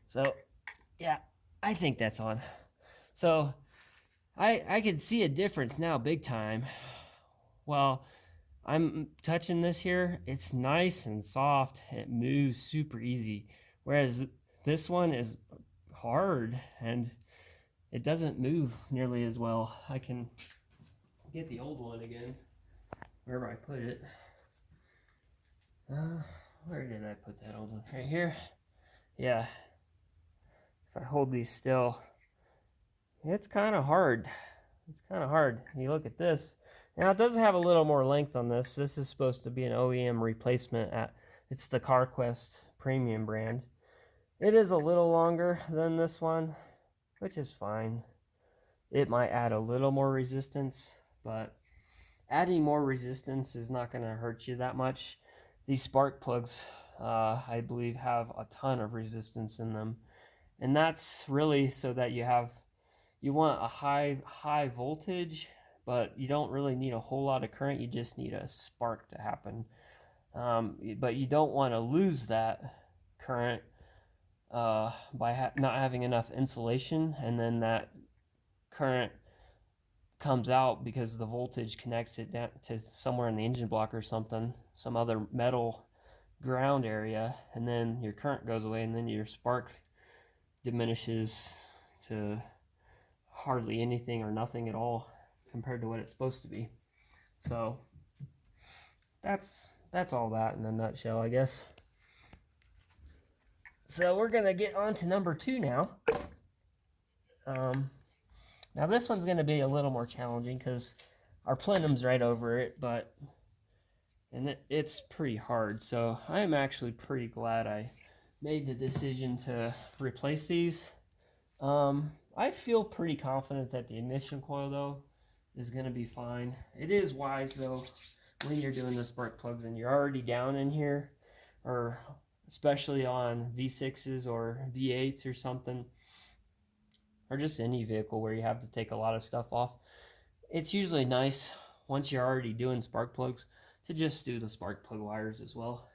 So yeah, I think that's on. So I can see a difference now, big time. Well, I'm touching this here, it's nice and soft, it moves super easy. Whereas this one is hard and it doesn't move nearly as well. I can get the old one again, wherever I put it. Where did I put that old one? Right here? Yeah. If I hold these still, it's kind of hard. It's kind of hard. You look at this, Now it does have a little more length on this. This is supposed to be an OEM replacement. It's the CarQuest premium brand. It is a little longer than this one, which is fine. It might add a little more resistance, but adding more resistance is not going to hurt you that much. These spark plugs, I believe, have a ton of resistance in them, and that's really so that you want a high voltage, but you don't really need a whole lot of current. You just need a spark to happen, but you don't want to lose that current by not having enough insulation, and then that current comes out because the voltage connects it down to somewhere in the engine block or something, some other metal ground area, and then your current goes away, and then your spark diminishes to hardly anything or nothing at all compared to what it's supposed to be. So that's all that in a nutshell, I guess. So we're gonna get on to number 2 now. Now this one's going to be a little more challenging because our plenum's right over it, it's pretty hard. So I am actually pretty glad I made the decision to replace these. I feel pretty confident that the ignition coil though is going to be fine. It is wise though when you're doing the spark plugs and you're already down in here, or especially on V6s or V8s or something, or just any vehicle where you have to take a lot of stuff off. It's usually nice once you're already doing spark plugs to just do the spark plug wires as well.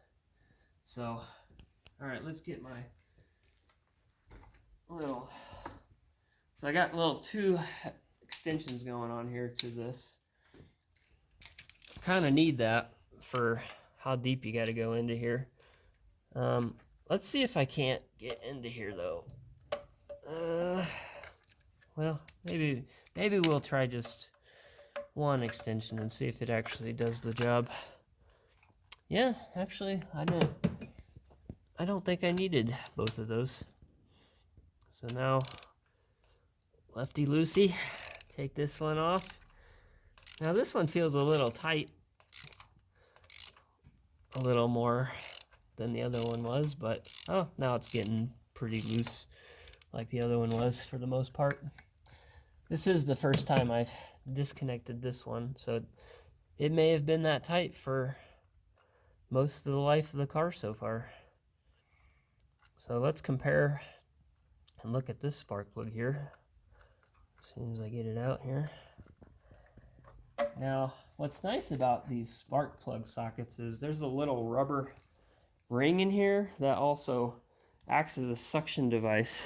So, all right, let's get my little, so I got little 2 extensions going on here to this. Kind of need that for how deep you got to go into here. Let's see if I can't get into here though. Well, maybe we'll try just one extension and see if it actually does the job. Yeah, actually, I don't think I needed both of those. So now, lefty loosey, take this one off. Now this one feels a little tight, a little more than the other one was, but oh, now it's getting pretty loose like the other one was for the most part. This is the first time I've disconnected this one, so it may have been that tight for most of the life of the car so far. So let's compare and look at this spark plug here as soon as I get it out here. Now, what's nice about these spark plug sockets is there's a little rubber ring in here that also acts as a suction device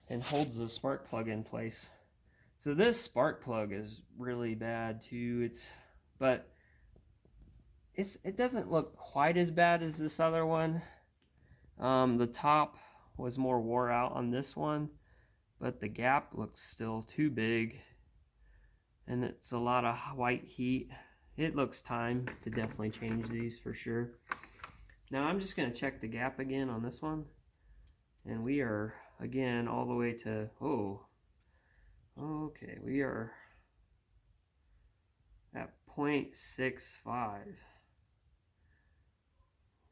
and holds the spark plug in place. So this spark plug is really bad too. But it doesn't look quite as bad as this other one. The top was more wore out on this one, but the gap looks still too big, and it's a lot of white heat. It looks time to definitely change these for sure. Now I'm just going to check the gap again on this one, and we are again all the way to, okay, we are at 0.65.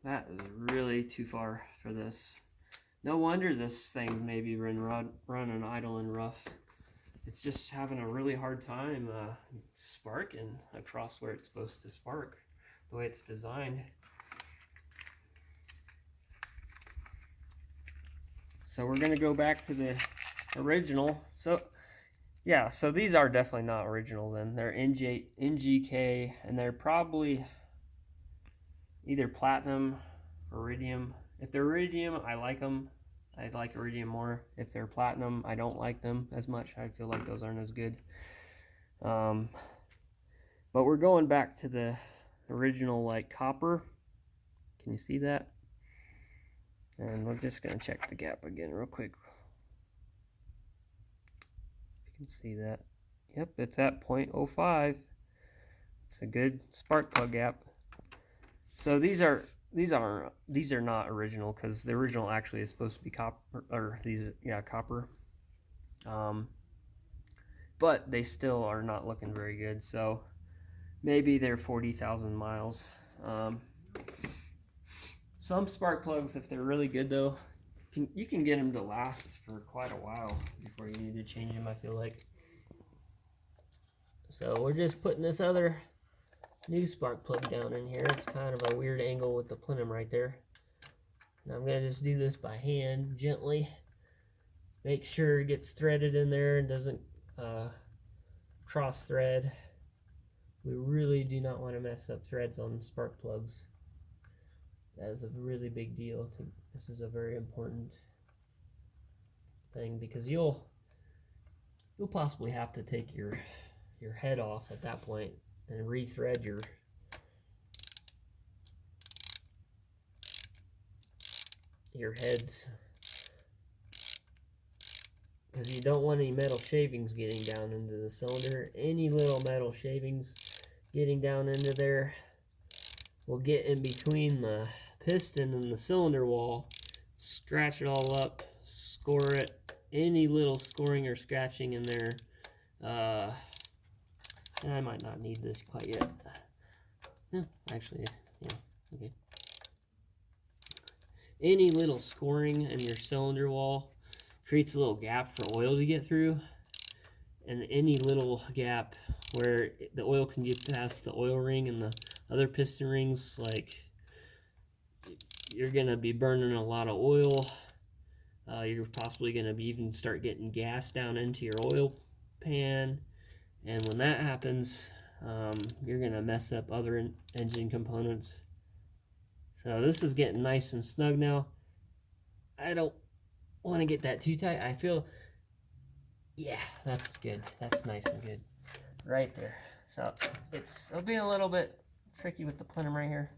That is really too far for this. No wonder this thing maybe running idle and rough. It's just having a really hard time sparking across where it's supposed to spark, the way it's designed. So we're gonna go back to the original. So yeah, so these are definitely not original then. They're NGK, and they're probably either platinum or iridium. If they're iridium, I like them. I like iridium more. If they're platinum, I don't like them as much. I feel like those aren't as good. But we're going back to the original like copper. Can you see that? And we're just gonna check the gap again real quick. You can see that. Yep, it's at 0.05. It's a good spark plug gap. So these are not original, because the original actually is supposed to be copper, or copper. But they still are not looking very good. So maybe they're 40,000 miles. Some spark plugs, if they're really good though, you can get them to last for quite a while before you need to change them, I feel like. So we're just putting this other new spark plug down in here. It's kind of a weird angle with the plenum right there. Now I'm going to just do this by hand, gently. Make sure it gets threaded in there and doesn't cross thread. We really do not want to mess up threads on spark plugs. That is a really big deal. This is a very important thing because you'll possibly have to take your head off at that point and rethread your heads, because you don't want any metal shavings getting down into the cylinder. Any little metal shavings getting down into there will get in between the piston and the cylinder wall, scratch it all up, score it. Any little scoring or scratching in there, I might not need this quite yet. Yeah, actually, yeah, okay. Any little scoring in your cylinder wall creates a little gap for oil to get through, and any little gap where the oil can get past the oil ring and the other piston rings, like, you're gonna be burning a lot of oil. You're possibly gonna be even start getting gas down into your oil pan, and when that happens, you're gonna mess up other engine components. So this is getting nice and snug now. I don't want to get that too tight. I feel, yeah, that's good. That's nice and good right there. So it'll be a little bit tricky with the plenum right here,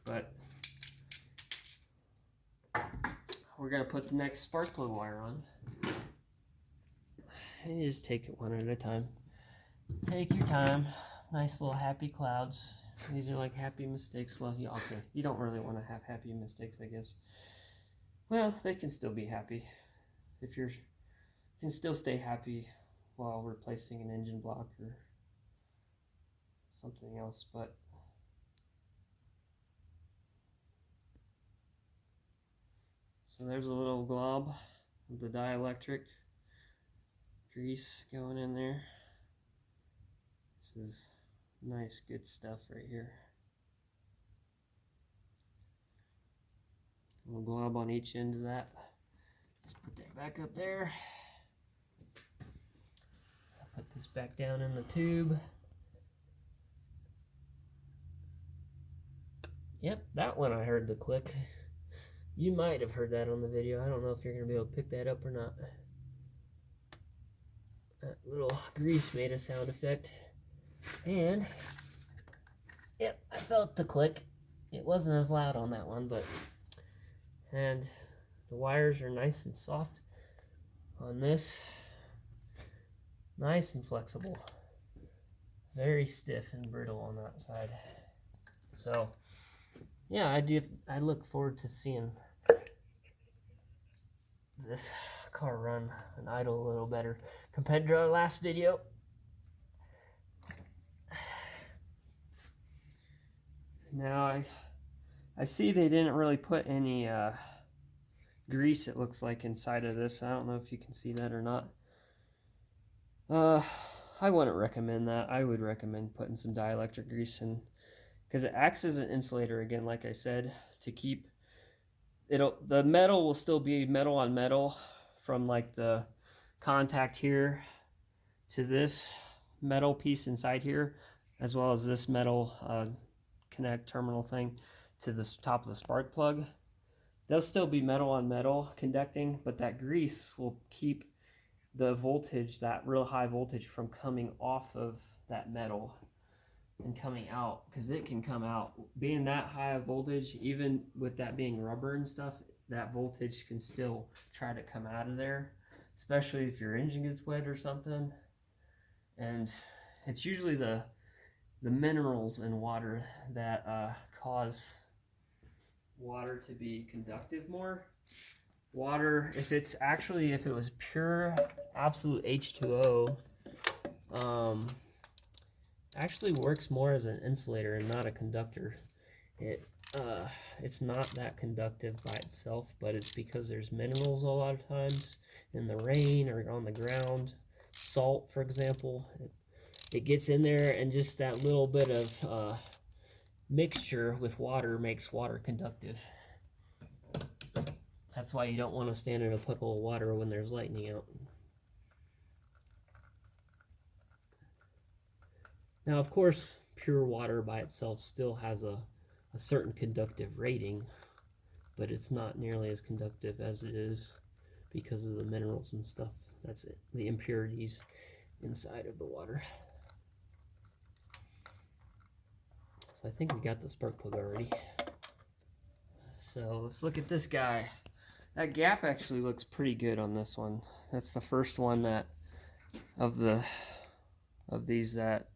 but we're gonna put the next spark plug wire on. And you just take it one at a time. Take your time. Nice little happy clouds. These are like happy mistakes. Well, yeah, okay, you don't really want to have happy mistakes, I guess. Well, they can still be happy. If you can still stay happy while replacing an engine block or something else, but so there's a little glob of the dielectric grease going in there. This is nice, good stuff right here. A little glob on each end of that. Just put that back up there. I'll put this back down in the tube. Yep, that one I heard the click. You might have heard that on the video. I don't know if you're going to be able to pick that up or not. That little grease made a sound effect. And, yep, I felt the click. It wasn't as loud on that one, but, and the wires are nice and soft on this. Nice and flexible. Very stiff and brittle on that side. So, yeah, I look forward to seeing this car run and idle a little better compared to our last video. Now I see they didn't really put any grease, it looks like, inside of this. I don't know if you can see that or not. I wouldn't recommend that. I would recommend putting some dielectric grease in, because it acts as an insulator again, like I said, to keep the metal will still be metal on metal from like the contact here to this metal piece inside here, as well as this metal connect terminal thing to the top of the spark plug. They'll still be metal on metal conducting, but that grease will keep the voltage, that real high voltage, from coming off of that metal and coming out, because it can come out. Being that high of voltage, even with that being rubber and stuff, that voltage can still try to come out of there, especially if your engine gets wet or something. And it's usually the minerals in water that cause water to be conductive more. Water, if it was pure absolute H2O, actually works more as an insulator and not a conductor. It's not that conductive by itself, but it's because there's minerals a lot of times in the rain or on the ground. Salt, for example, it gets in there, and just that little bit of mixture with water makes water conductive. That's why you don't want to stand in a puddle of water when there's lightning out. Now, of course, pure water by itself still has a certain conductive rating, but it's not nearly as conductive as it is because of the minerals and stuff. That's it, the impurities inside of the water. So I think we got the spark plug already. So let's look at this guy. That gap actually looks pretty good on this one. That's the first one that of these that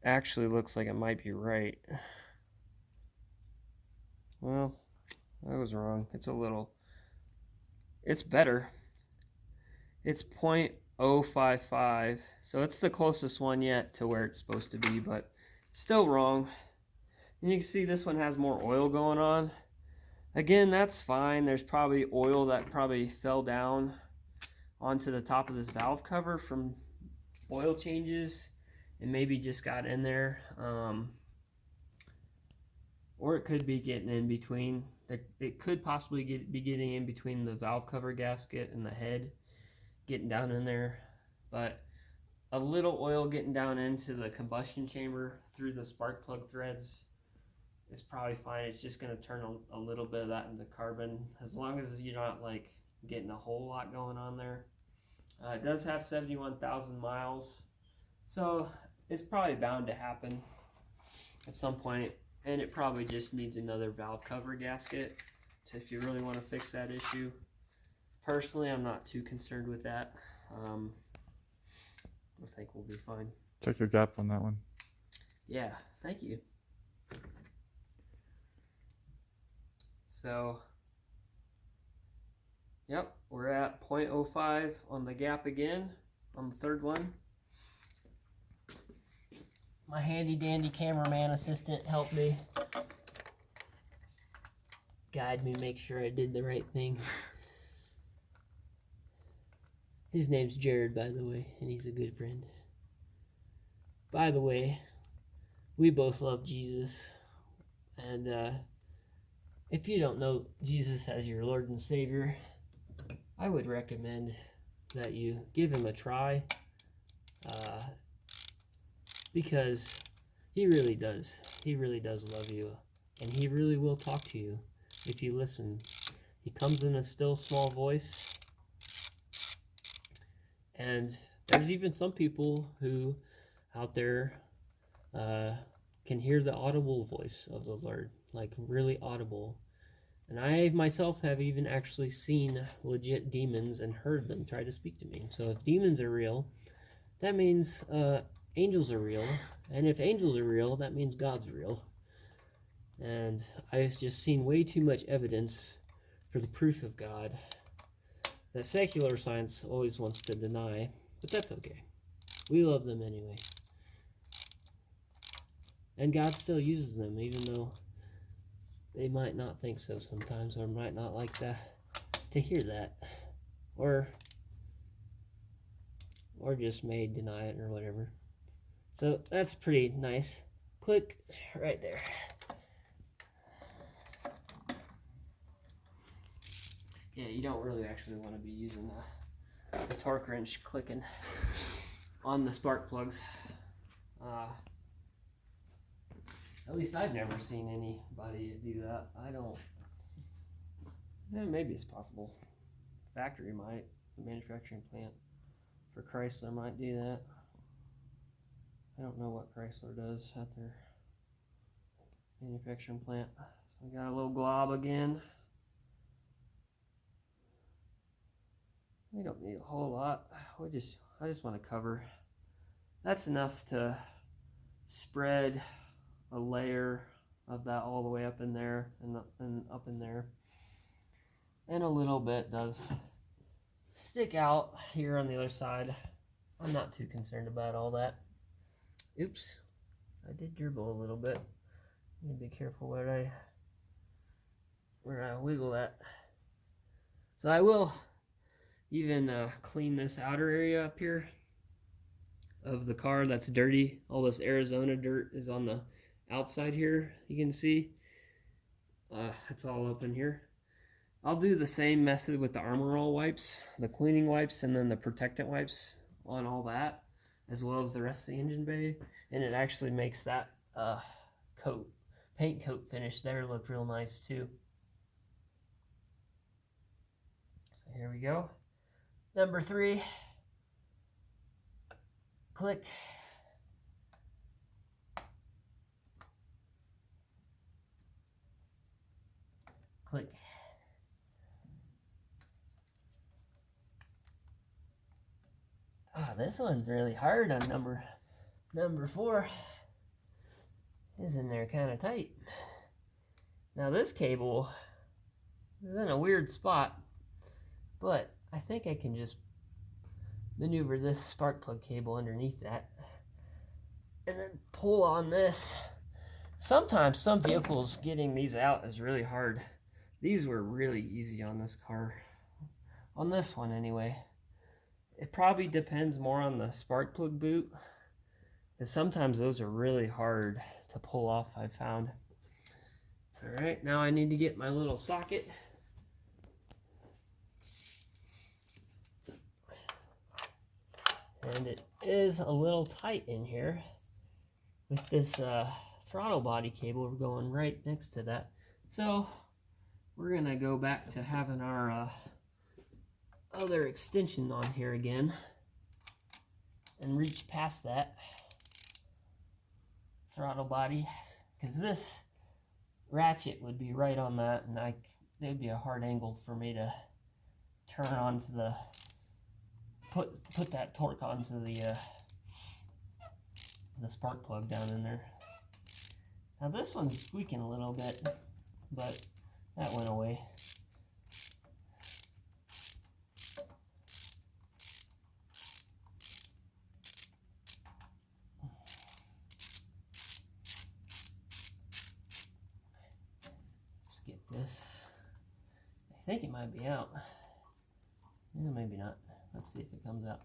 actually looks like it might be right. Well, I was wrong. It's better. It's 0.055, so it's the closest one yet to where it's supposed to be, but still wrong. And you can see this one has more oil going on. Again, that's fine. There's probably oil that probably fell down onto the top of this valve cover from oil changes and maybe just got in there. Or it could be getting in between. It could possibly be getting in between the valve cover gasket and the head, getting down in there. But a little oil getting down into the combustion chamber through the spark plug threads, it's probably fine. It's just going to turn a little bit of that into carbon, as long as you're not like getting a whole lot going on there. It does have 71,000 miles, so it's probably bound to happen at some point, and it probably just needs another valve cover gasket if you really want to fix that issue. Personally, I'm not too concerned with that. I think we'll be fine. Check your gap on that one. Yeah, thank you. So, yep, we're at 0.05 on the gap again, on the third one. My handy dandy cameraman assistant helped me guide me, make sure I did the right thing. His name's Jared, by the way, and he's a good friend. By the way, we both love Jesus, and if you don't know Jesus as your Lord and Savior, I would recommend that you give him a try, because he really does. He really does love you, and he really will talk to you if you listen. He comes in a still small voice, and there's even some people who out there can hear the audible voice of the Lord, like really audible. And I myself have even actually seen legit demons and heard them try to speak to me. So if demons are real, that means angels are real. And if angels are real, that means God's real. And I've just seen way too much evidence for the proof of God that secular science always wants to deny. But that's okay. We love them anyway. And God still uses them, even though they might not think so sometimes, or might not like to hear that, or just may deny it or whatever. So that's pretty nice. Click right there. Yeah, you don't really actually want to be using the torque wrench clicking on the spark plugs. At least I've never seen anybody do that. I don't. Maybe it's possible. Factory might. The manufacturing plant for Chrysler might do that. I don't know what Chrysler does at their manufacturing plant. So we got a little glob again. We don't need a whole lot. I just want to cover. That's enough to spread a layer of that all the way up in there and up in there. And a little bit does stick out here on the other side. I'm not too concerned about all that. Oops, I did dribble a little bit. Need to be careful where I wiggle that. So I will even clean this outer area up here of the car that's dirty. All this Arizona dirt is on the outside here, you can see. It's all up in here. I'll do the same method with the Armor All wipes, the cleaning wipes, and then the protectant wipes on all that, as well as the rest of the engine bay. And it actually makes that paint coat finish there look real nice too. So here we go. Number 3. Click. Click. This one's really hard on number 4. Is in there kind of tight. Now this cable is in a weird spot, but I think I can just maneuver this spark plug cable underneath that and then pull on this. Sometimes some vehicles getting these out is really hard. These were really easy on this car. On this one anyway. It probably depends more on the spark plug boot, because sometimes those are really hard to pull off, I've found. Alright, now I need to get my little socket. And it is a little tight in here with this throttle body cable going right next to that. So we're gonna go back to having our other extension on here again and reach past that throttle body, because this ratchet would be right on that, and it would be a hard angle for me to turn onto the put that torque onto the spark plug down in there. Now this one's squeaking a little bit, but that went away. Let's get this. I think it might be out. Yeah, maybe not. Let's see if it comes out.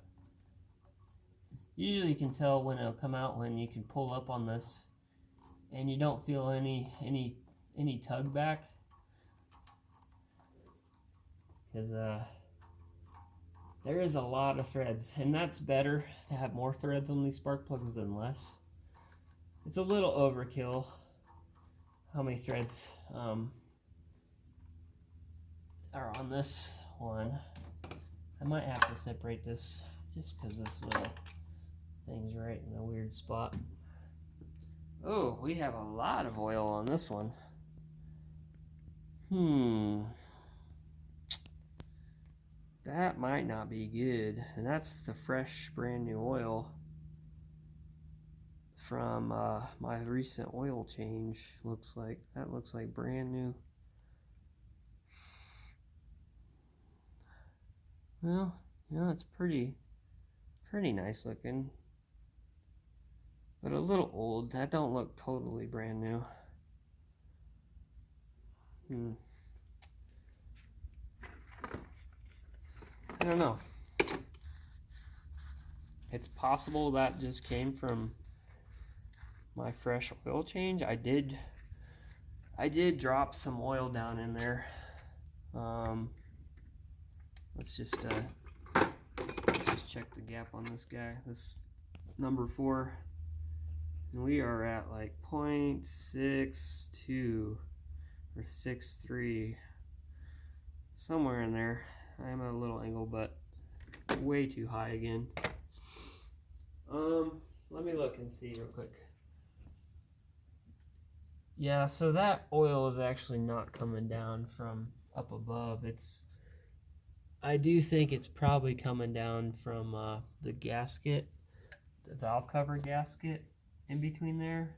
Usually you can tell when it'll come out when you can pull up on this and you don't feel any tug back, because there is a lot of threads, and that's better to have more threads on these spark plugs than less. It's a little overkill how many threads are on this one. I might have to separate this just because this little thing's right in a weird spot. Oh, we have a lot of oil on this one. That might not be good. And that's the fresh, brand new oil from my recent oil change. That looks like brand new. Well, you know, it's pretty nice looking, but a little old. That don't look totally brand new. I don't know. It's possible that just came from my fresh oil change. I did drop some oil down in there. Let's just check the gap on this guy. This number 4, and we are at like 0.62 or 6.3, somewhere in there. I am at a little angle, but way too high again. Let me look and see real quick. Yeah, so that oil is actually not coming down from up above. I do think it's probably coming down from the gasket, the valve cover gasket in between there.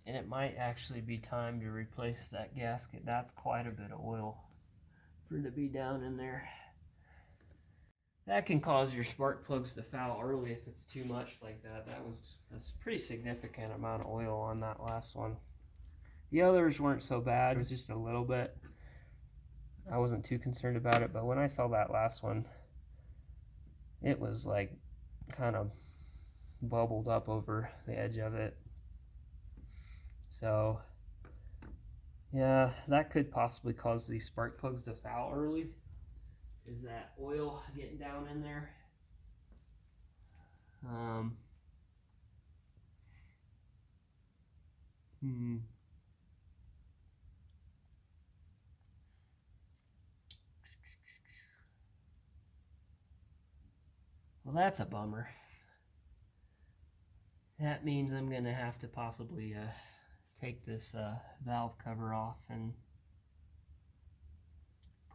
And it might actually be time to replace that gasket. That's quite a bit of oil for it to be down in there. that can cause your spark plugs to foul early if it's too much like that. That's a pretty significant amount of oil on that last one. The others weren't so bad, it was just a little bit. I wasn't too concerned about it, but when I saw that last one, it was like kind of bubbled up over the edge of it. So yeah, that could possibly cause these spark plugs to foul early, is that oil getting down in there. Well, that's a bummer. That means I'm going to have to possibly take this valve cover off and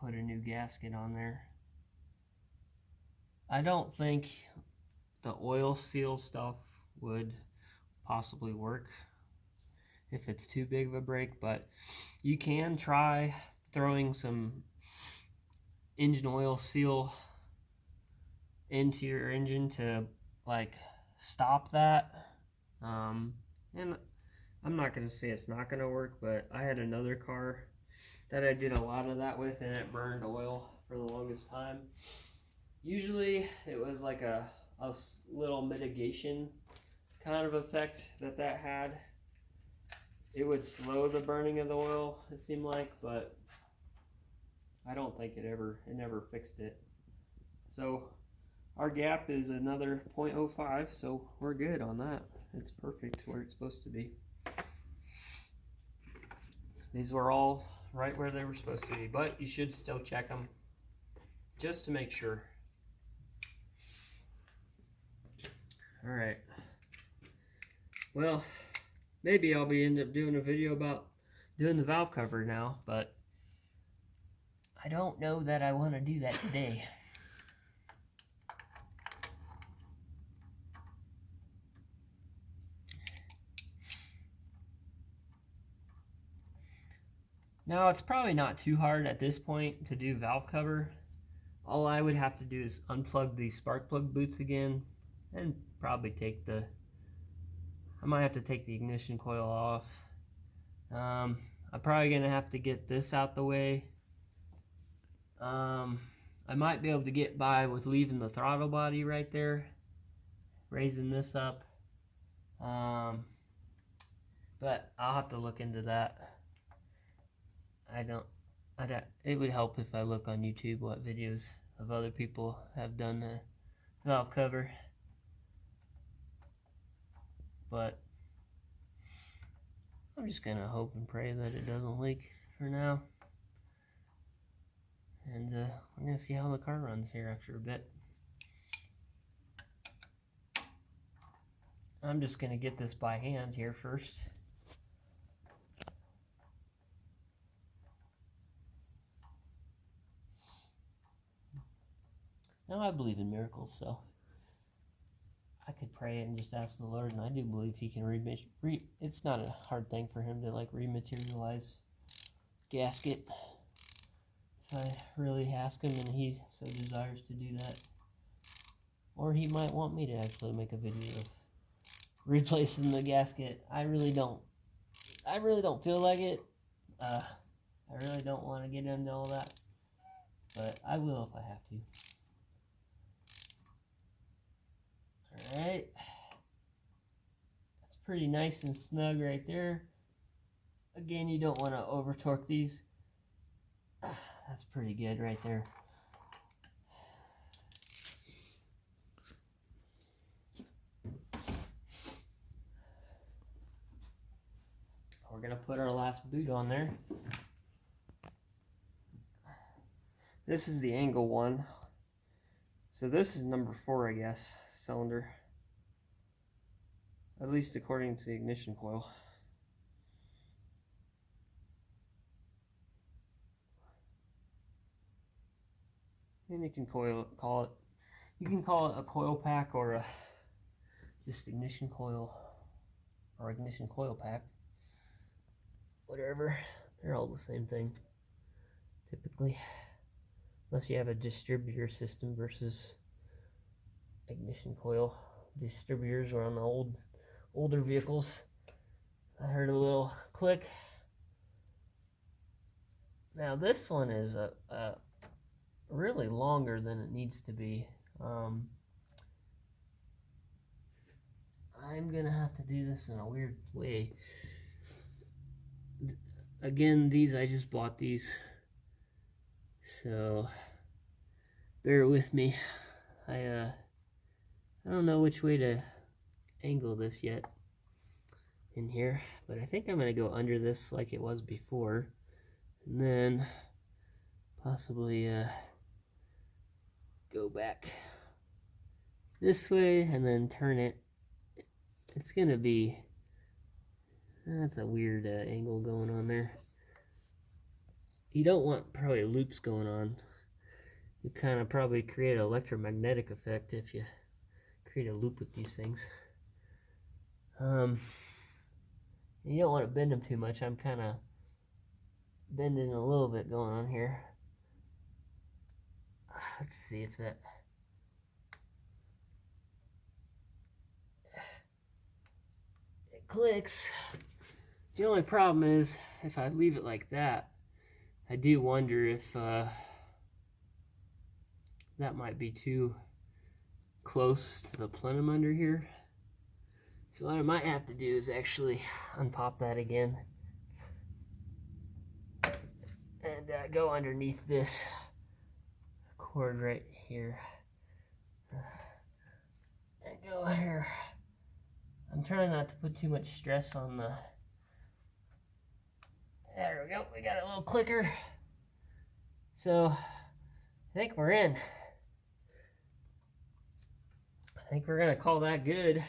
put a new gasket on there. I don't think the oil seal stuff would possibly work if it's too big of a break, but you can try throwing some engine oil seal into your engine to like stop that. And I'm not going to say it's not going to work, but I had another car that I did a lot of that with, and it burned oil for the longest time. Usually it was like a little mitigation kind of effect that had. It would slow the burning of the oil, it seemed like, but I don't think it never fixed it. So our gap is another 0.05, so we're good on that. It's perfect where it's supposed to be. These were all right where they were supposed to be, but you should still check them just to make sure. All right. Well, maybe I'll end up doing a video about doing the valve cover now, but I don't know that I want to do that today. Now, it's probably not too hard at this point to do valve cover. All I would have to do is unplug the spark plug boots again and probably I might have to take the ignition coil off. I'm probably going to have to get this out the way. I might be able to get by with leaving the throttle body right there, raising this up. But I'll have to look into that. It would help if I look on YouTube what videos of other people have done the valve cover. But I'm just gonna hope and pray that it doesn't leak for now. And we're gonna see how the car runs here after a bit. I'm just gonna get this by hand here first. Now I believe in miracles, so I could pray and just ask the Lord, and I do believe He can it's not a hard thing for Him to like rematerialize gasket if I really ask Him and He so desires to do that. Or He might want me to actually make a video of replacing the gasket. I really don't feel like it. I really don't want to get into all that, but I will if I have to. Alright, that's pretty nice and snug right there. Again, you don't want to over torque these. That's pretty good right there. We're going to put our last boot on there. This is the angle one. So this is number 4, I guess, cylinder. At least according to the ignition coil. And you can call it a coil pack or a just ignition coil or ignition coil pack. Whatever. They're all the same thing typically. unless you have a distributor system versus ignition coil. Distributors are on the older vehicles. I heard a little click. Now this one is a really longer than it needs to be. I'm gonna have to do this in a weird way. Again, I just bought these, so bear with me. I don't know which way to angle this yet in here, but I think I'm gonna go under this like it was before, and then possibly go back this way and then turn it. It's gonna be, that's a weird angle going on there. You don't want probably loops going on. You kind of probably create an electromagnetic effect if you create a loop with these things. You don't want to bend them too much. I'm kind of bending a little bit going on here. Let's see if that... it clicks. The only problem is if I leave it like that, I do wonder if that might be too close to the plenum under here. So what I might have to do is actually unpop that again and go underneath this cord right here and go here. I'm trying not to put too much stress on the... There we go, we got a little clicker. So I think we're in. I think we're gonna call that good.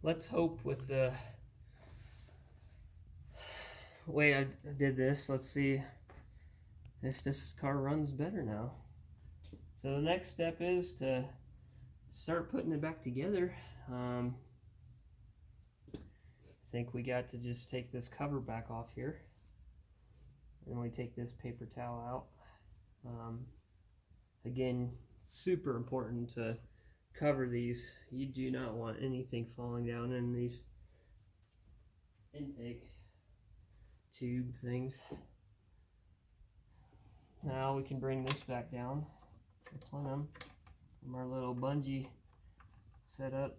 Let's hope with the way I did this, let's see if this car runs better now. So the next step is to start putting it back together. I think we got to just take this cover back off here, and we take this paper towel out. Again, super important to cover these. You do not want anything falling down in these intake tube things. Now we can bring this back down, the plenum, from our little bungee setup.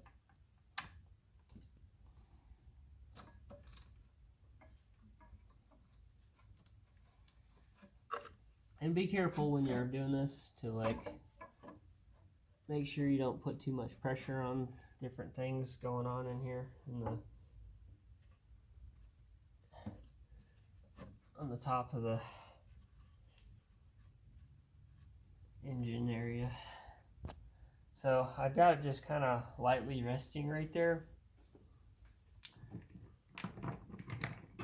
And be careful when you're doing this to make sure you don't put too much pressure on different things going on in here on the top of the engine area. So I've got it just kind of lightly resting right there.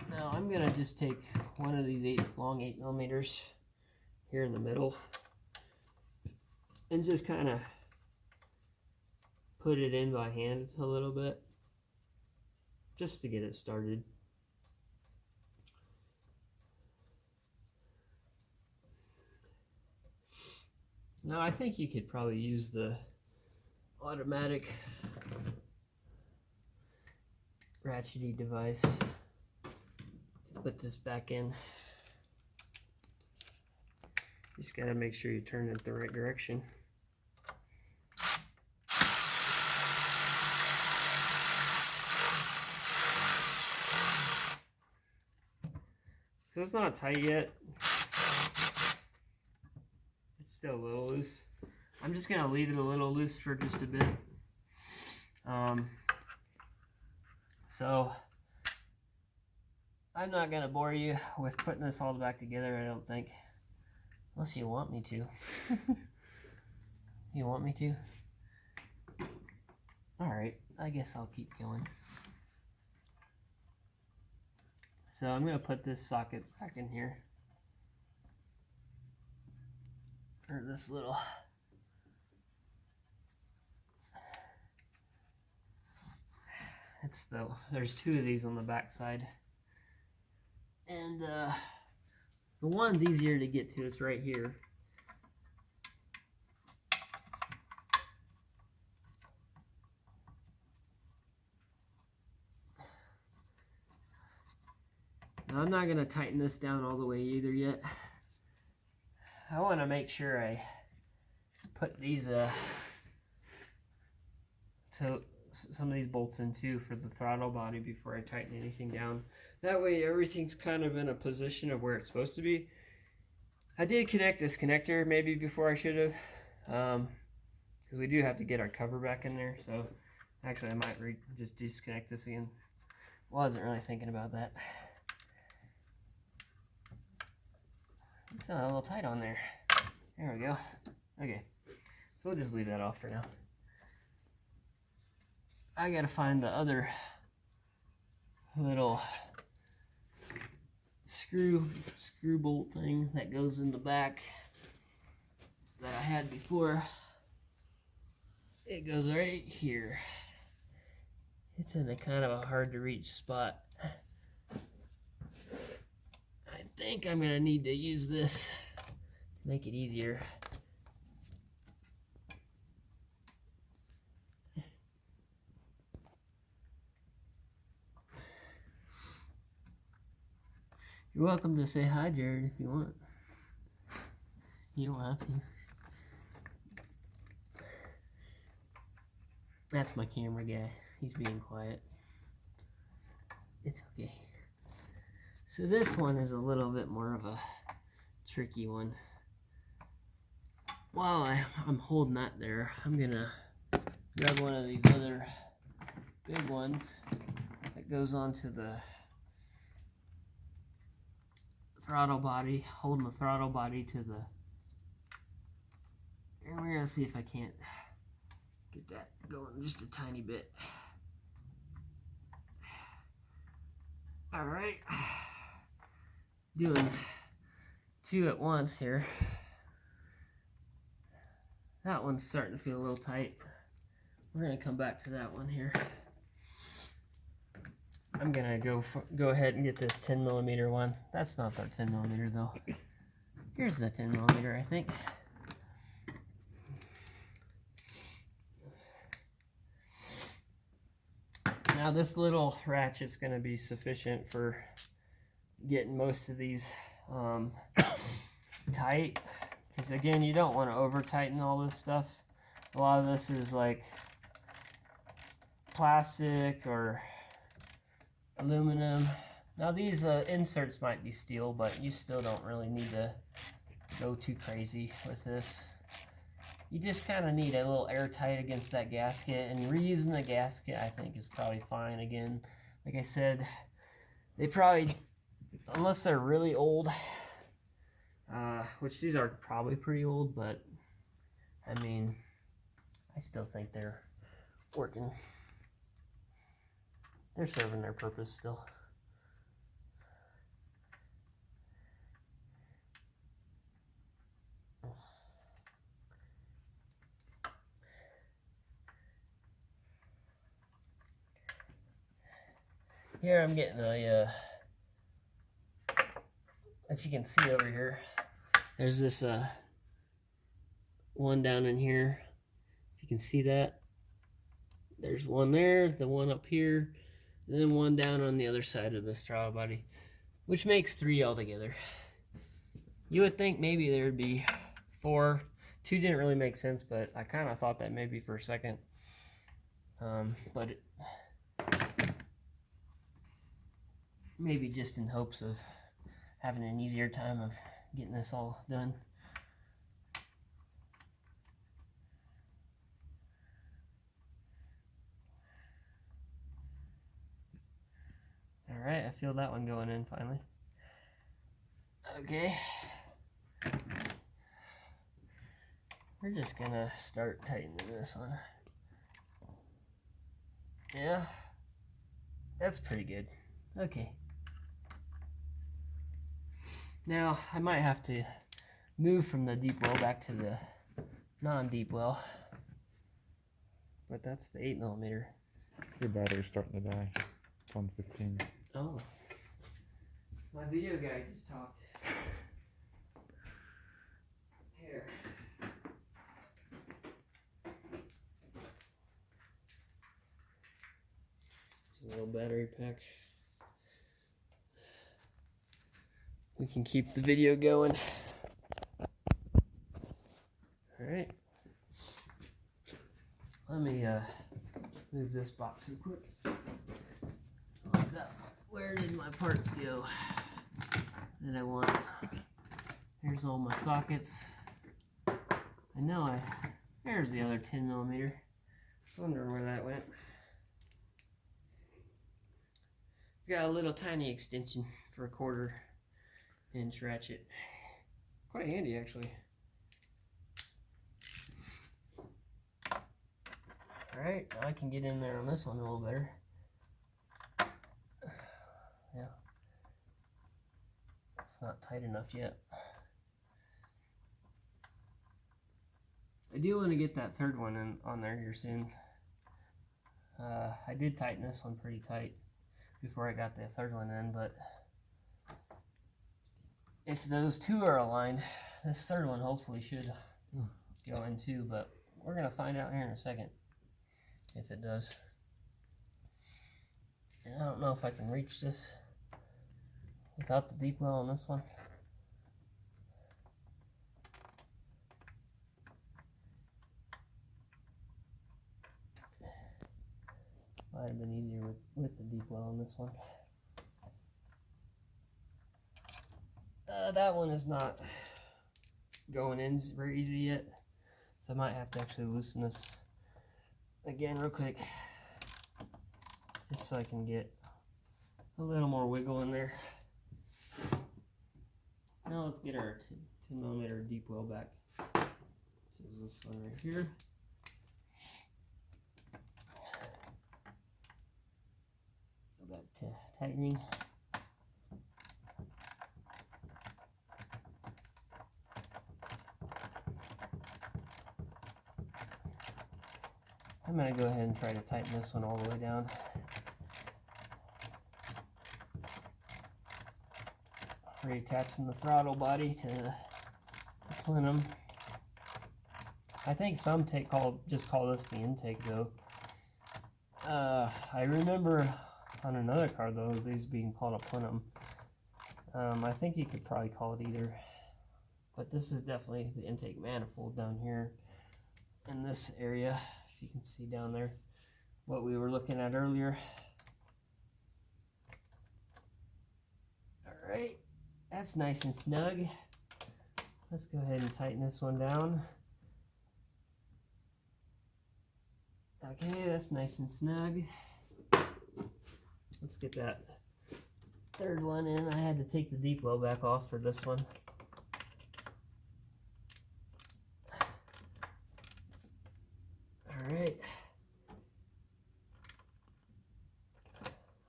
Now I'm gonna just take one of these long 8mm here in the middle and just kind of put it in by hand a little bit just to get it started. Now I think you could probably use the automatic ratchety device to put this back in. Just gotta make sure you turn it the right direction. So it's not tight yet. It's still a little loose. I'm just gonna leave it a little loose for just a bit. So I'm not gonna bore you with putting this all back together, I don't think. Unless you want me to. You want me to? Alright, I guess I'll keep going. So I'm going to put this socket back in here. Or this little... there's two of these on the back side. And The one's easier to get to. It's right here. Now, I'm not going to tighten this down all the way either yet. I want to make sure I put these some of these bolts in too for the throttle body before I tighten anything down. That way everything's kind of in a position of where it's supposed to be. I did connect this connector maybe before I should have, because we do have to get our cover back in there. So actually I might just disconnect this again. Wasn't really thinking about that. It's a little tight on there. There we go. Okay, so we'll just leave that off for now. I gotta find the other little screw bolt thing that goes in the back that I had before. It goes right here. It's in a kind of a hard to reach spot. I think I'm gonna need to use this to make it easier. You're welcome to say hi, Jared, if you want. You don't have to. That's my camera guy. He's being quiet. It's okay. So this one is a little bit more of a tricky one. While I'm holding that there, I'm gonna grab one of these other big ones that goes onto the throttle body, holding the throttle body to the, and we're gonna see if I can't get that going just a tiny bit. All right, doing two at once here. That one's starting to feel a little tight. We're gonna come back to that one here. I'm gonna go ahead and get this 10mm one. That's not the 10mm though. Here's the 10mm, I think. Now this little ratchet's gonna be sufficient for getting most of these tight. Because again, you don't want to over tighten all this stuff. A lot of this is like plastic or aluminum. Now these inserts might be steel, but you still don't really need to go too crazy with this. You just kind of need a little airtight against that gasket, and reusing the gasket I think is probably fine. Again, like I said, they probably, unless they're really old, which these are probably pretty old, but I mean, I still think they're working. They're serving their purpose still. Here I'm getting a, if you can see over here, there's this one down in here. If you can see that, there's one there, the one up here, and then one down on the other side of this throttle body, which makes 3 altogether. You would think maybe there would be 4. 2 didn't really make sense, but I kind of thought that maybe for a second. But maybe just in hopes of having an easier time of getting this all done. Alright, I feel that one going in finally. Okay. We're just gonna start tightening this one. Yeah, that's pretty good. Okay. Now, I might have to move from the deep well back to the non-deep well. But that's the 8mm. Your battery's starting to die. It's on 15. Oh. My video guy just talked. Here. Just a little battery pack. We can keep the video going. Alright. Let me move this box real quick. Look up. Where did my parts go that I want? Here's all my sockets. I know there's the other 10mm. Wondering where that went. Got a little tiny extension for a 1/4-inch ratchet. Quite handy actually. Alright, now I can get in there on this one a little better. Yeah. It's not tight enough yet. I do want to get that third one on there here soon. I did tighten this one pretty tight before I got the third one in, but if those two are aligned, this third one hopefully should go in too, but we're going to find out here in a second if it does. And I don't know if I can reach this without the deep well on this one. Might have been easier with the deep well on this one. That one is not going in very easy yet, so I might have to actually loosen this again real quick, just so I can get a little more wiggle in there. Now let's get our 10mm deep well back, which is this one right here. Go back to tightening. I'm going to go ahead and try to tighten this one all the way down. Reattaching the throttle body to the plenum. I think some just call this the intake though. I remember on another car though, these being called a plenum. I think you could probably call it either, but this is definitely the intake manifold down here in this area. If you can see down there what we were looking at earlier. All right, that's nice and snug. Let's go ahead and tighten this one down. Okay, that's nice and snug. Let's get that third one in. I had to take the deep well back off for this one. All right.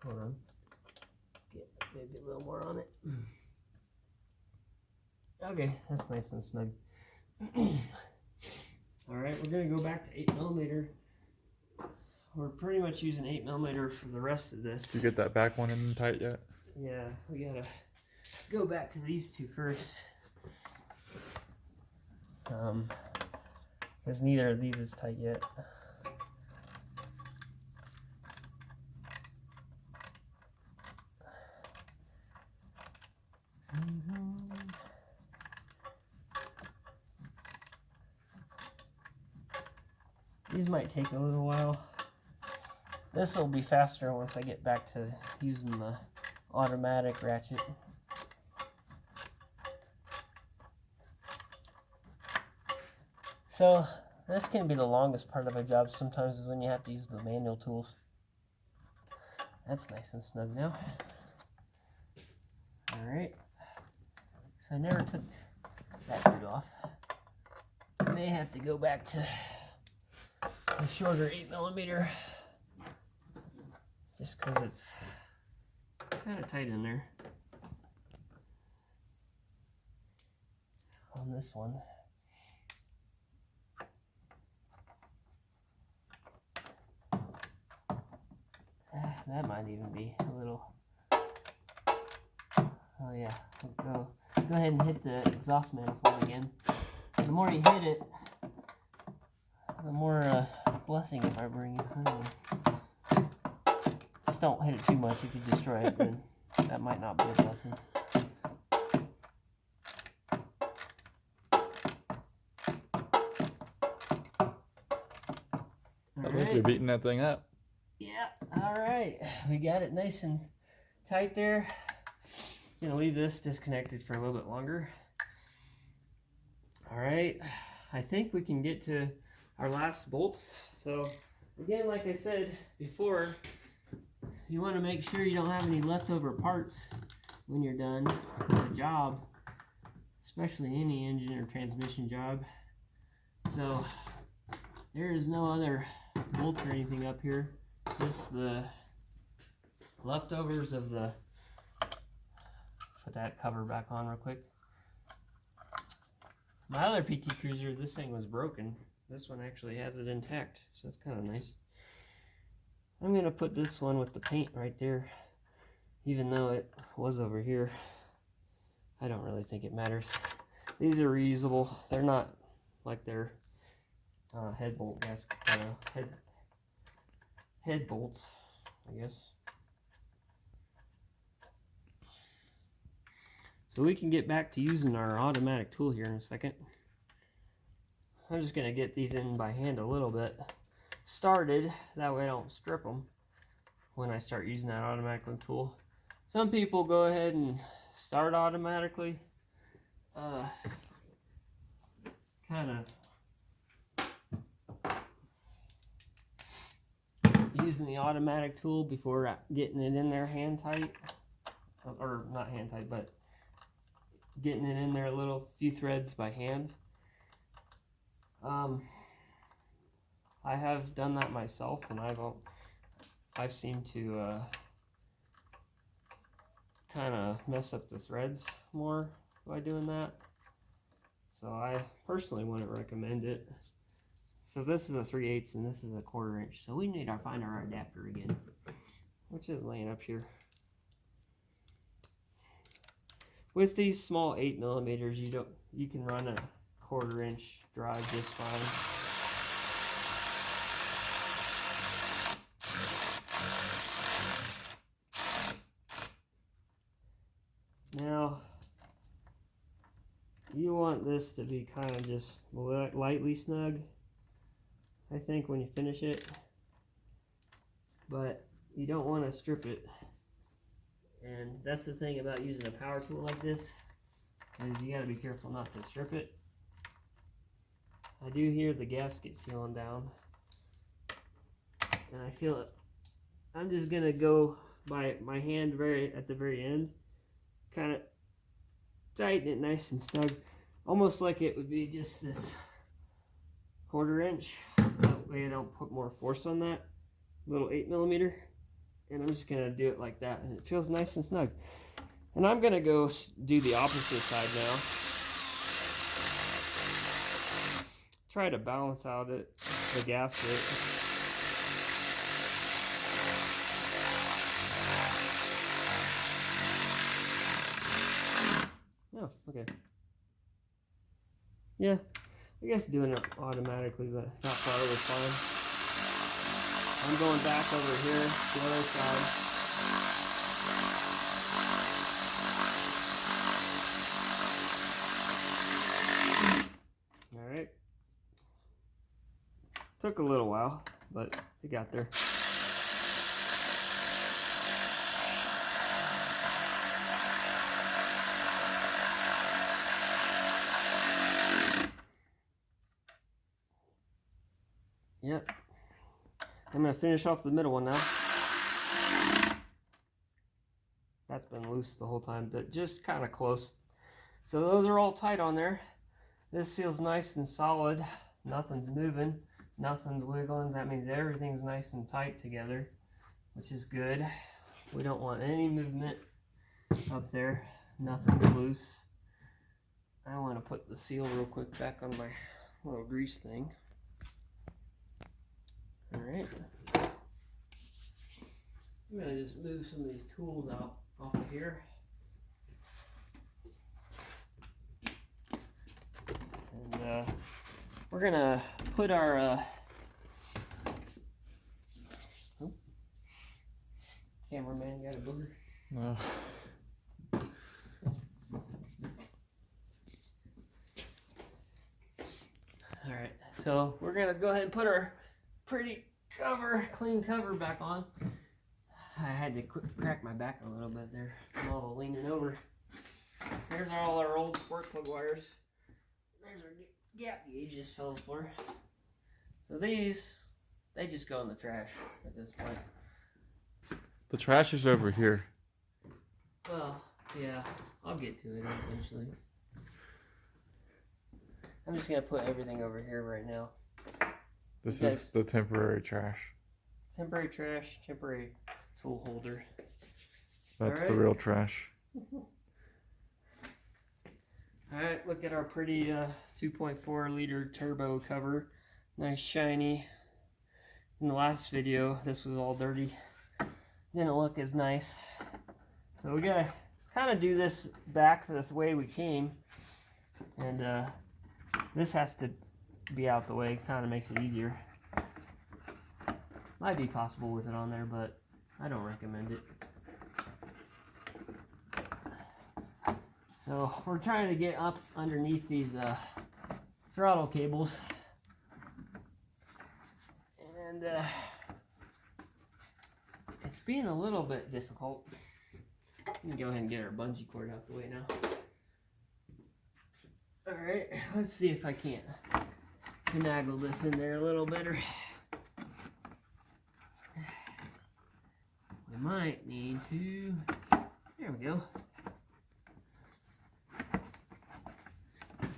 Hold on. Get maybe a little more on it. Okay, that's nice and snug. All right, we're gonna go back to 8mm. We're pretty much using 8mm for the rest of this. Did you get that back one in tight yet? Yeah, we gotta go back to these two first. Because neither of these is tight yet. These might take a little while. This will be faster once I get back to using the automatic ratchet. So this can be the longest part of a job sometimes, is when you have to use the manual tools. That's nice and snug now. Alright, so I never took that boot off. I may have to go back to the shorter 8mm, just because it's kind of tight in there on this one. That might even be a little. Oh yeah, go ahead and hit the exhaust manifold again. the more you hit it, the more blessing it might bring you. I don't know. Just don't hit it too much. If you destroy it, then that might not be a blessing. I think you're beating that thing up. Yeah, alright. We got it nice and tight there. Gonna leave this disconnected for a little bit longer. Alright, I think we can get to our last bolts. So, again, like I said before, you want to make sure you don't have any leftover parts when you're done with the job, especially any engine or transmission job. So, there is no other bolts or anything up here, just the leftovers of the, put that cover back on real quick. My other PT Cruiser, this thing was broken. This one actually has it intact, so that's kind of nice. I'm going to put this one with the paint right there, even though it was over here. I don't really think it matters. These are reusable. They're not like they're head bolt gasket, head bolts, I guess. So we can get back to using our automatic tool here in a second. I'm just going to get these in by hand a little bit started, that way I don't strip them when I start using that automatic tool. Some people go ahead and start automatically, kind of using the automatic tool before getting it in there hand tight, or not hand tight, but getting it in there a little few threads by hand. I have done that myself, and I've seemed to kind of mess up the threads more by doing that. So I personally wouldn't recommend it. So this is a 3/8 and this is a 1/4 inch. So we need to find our adapter again, which is laying up here. With these small 8mm, you can run a 1/4 inch drive just fine. Now, you want this to be kind of just lightly snug, I think, when you finish it. But you don't want to strip it. And that's the thing about using a power tool like this, is you got to be careful not to strip it. I do hear the gasket sealing down. And I feel it. I'm just going to go by my hand at the very end. Kind of tighten it nice and snug, almost like it would be just this 1/4 inch. That way I don't put more force on that little 8mm. And I'm just gonna do it like that, and it feels nice and snug. And I'm gonna go do the opposite side now. Try to balance out the gasket. Oh, okay. Yeah, I guess doing it automatically, but that part was fine. I'm going back over here, the other side. Alright. Took a little while, but it got there. Yep. I'm going to finish off the middle one now. That's been loose the whole time, but just kind of close. So those are all tight on there. This feels nice and solid. Nothing's moving. Nothing's wiggling. That means everything's nice and tight together, which is good. We don't want any movement up there. Nothing's loose. I want to put the seal real quick back on my little grease thing. Alright, I'm going to just move some of these tools out off of here. And we're gonna put our cameraman got a booger. No. All right, so we're gonna go ahead and put our pretty clean cover back on. I had to crack my back a little bit there. I'm all leaning over. There's all our old spark plug wires. There's our gap gauge this fellow's for. So these, they just go in the trash at this point. The trash is over here. Well, yeah, I'll get to it eventually. I'm just gonna put everything over here right now. This is the temporary trash. Temporary trash, temporary tool holder. That's the real trash. Alright, look at our pretty 2.4 liter turbo cover. Nice shiny. In the last video, this was all dirty. Didn't look as nice. So we gotta kind of do this back the way we came. And this has to be out the way, kind of makes it easier. Might be possible with it on there, but I don't recommend it. So we're trying to get up underneath these throttle cables. And it's being a little bit difficult. Let me go ahead and get our bungee cord out the way now. Alright, let's see if I can't finagle this in there a little better. We might need to... There we go.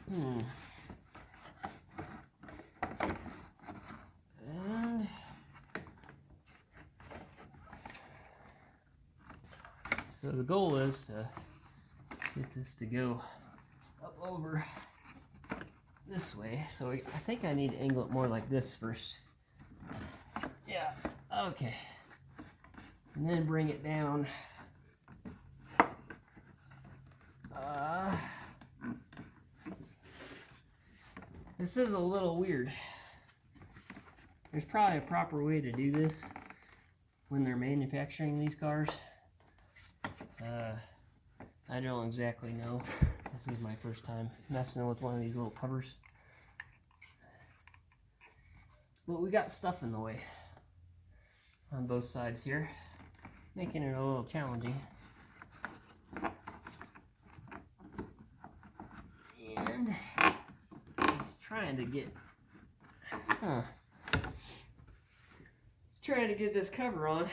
And... So the goal is to get this to go up over this way. So I think I need to angle it more like this first. Yeah, okay. And then bring it down. This is a little weird. There's probably a proper way to do this when they're manufacturing these cars. I don't exactly know. This is my first time messing with one of these little covers. But we got stuff in the way on both sides here, making it a little challenging. And just trying to get this cover on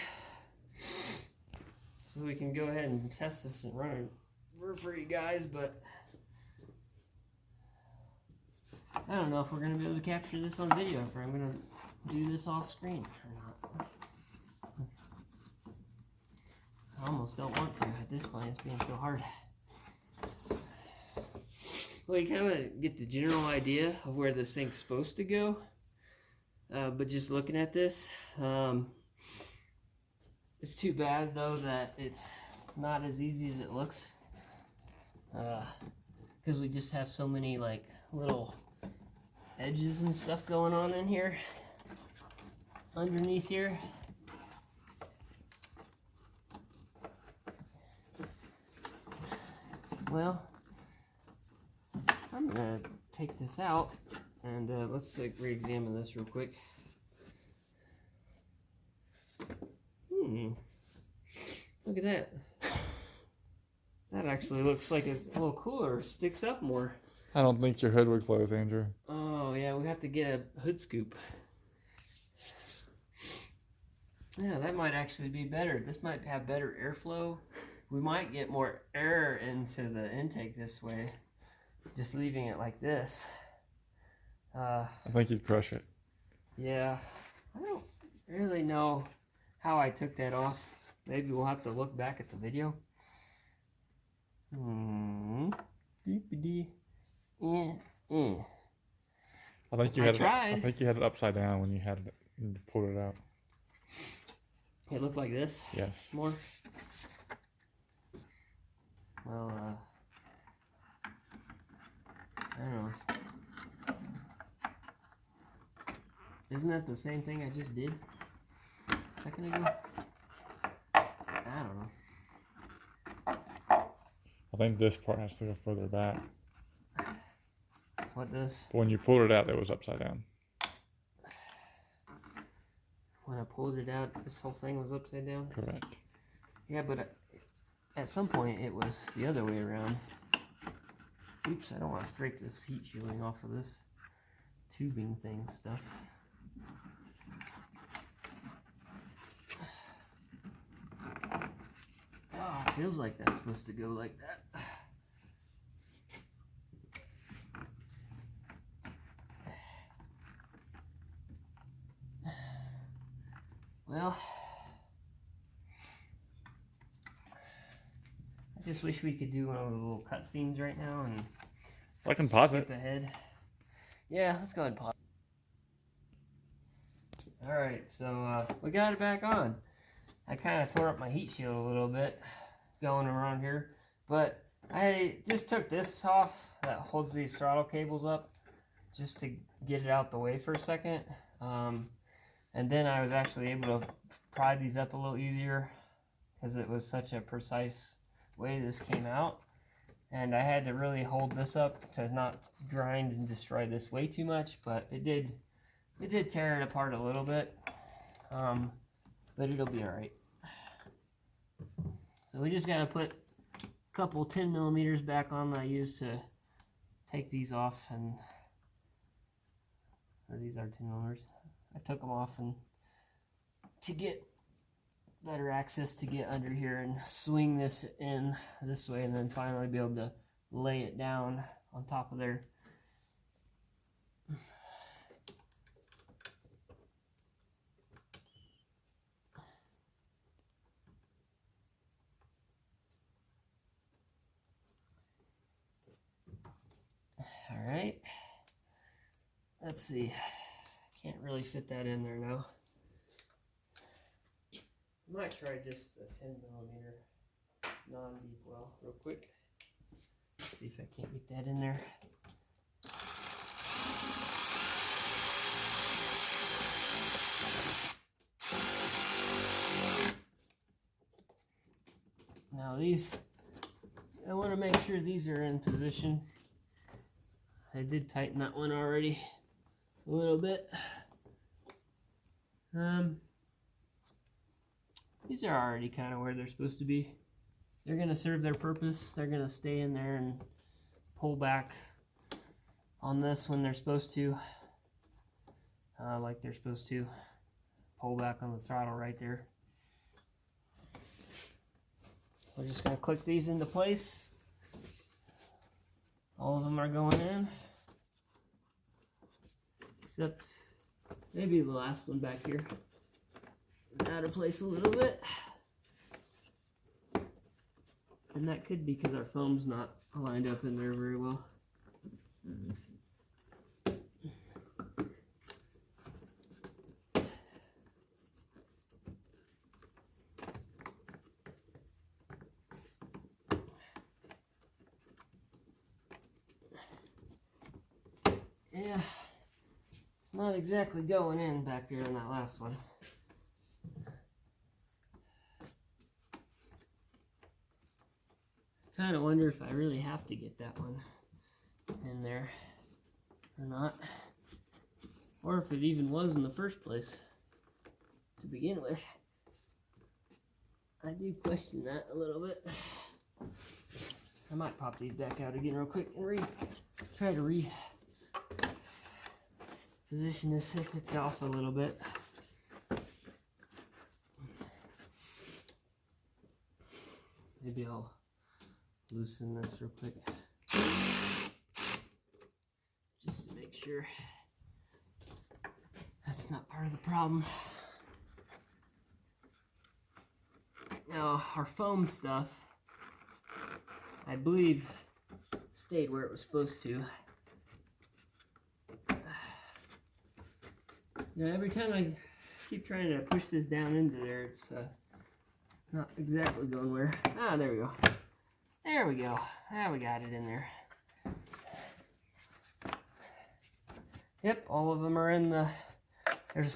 so we can go ahead and test this and run it for you guys, but I don't know if we're going to be able to capture this on video, if I'm going to do this off screen or not. I almost don't want to at this point, it's being so hard. Well, you kind of get the general idea of where this thing's supposed to go, but just looking at this, it's too bad though that it's not as easy as it looks, because we just have so many like little edges and stuff going on in here, underneath here. Well, I'm gonna take this out and let's re-examine this real quick. Look at that. That actually looks like it's a little cooler, sticks up more. I don't think your hood would close, Andrew. Oh yeah, we have to get a hood scoop. Yeah, that might actually be better. This might have better airflow. We might get more air into the intake this way, just leaving it like this. I think you'd crush it. Yeah, I don't really know how I took that off. Maybe we'll have to look back at the video. I think you had it upside down when you pulled it out. It looked like this? Yes. More? Well, I don't know. Isn't that the same thing I just did a second ago? I don't know. I think this part has to go further back. What does? But when you pulled it out, it was upside down. When I pulled it out, this whole thing was upside down? Correct. Yeah, but at some point it was the other way around. Oops, I don't want to scrape this heat shielding off of this tubing thing stuff. Oh, it feels like that's supposed to go like that. Well, I just wish we could do one of those little cutscenes right now and I can pause skip it. ahead. Yeah, let's go ahead and pause. Alright, so we got it back on. I kind of tore up my heat shield a little bit going around here, but I just took this off that holds these throttle cables up just to get it out the way for a second. And then I was actually able to pry these up a little easier because it was such a precise way this came out. And I had to really hold this up to not grind and destroy this way too much, but it did tear it apart a little bit. But it'll be alright. So we just gotta put a couple 10mm back on that I used to take these off, and or these are 10mm. I took them off and to get better access to get under here and swing this in this way, and then finally be able to lay it down on top of there. All right, let's see. Can't really fit that in there now. I might try just the 10mm non-deep well real quick. See if I can't get that in there. Now these, I want to make sure these are in position. I did tighten that one already a little bit. These are already kind of where they're supposed to be. They're going to serve their purpose. They're going to stay in there and pull back on this when they're supposed to. Like they're supposed to. Pull back on the throttle right there. We're just going to click these into place. All of them are going in. Except maybe the last one back here is out of place a little bit. And that could be because our foam's not lined up in there very well. Yeah, it's not exactly going in back there in that last one. Kind of wonder if I really have to get that one in there or not, or if it even was in the first place to begin with. I do question that a little bit. I might pop these back out again real quick and try to position this if it's off a little bit. Maybe I'll loosen this real quick just to make sure that's not part of the problem. Now our foam stuff, I believe, stayed where it was supposed to. Now every time I keep trying to push this down into there, it's not exactly going where. Ah, there we go. There we go. Now we got it in there. Yep, all of them are in the There's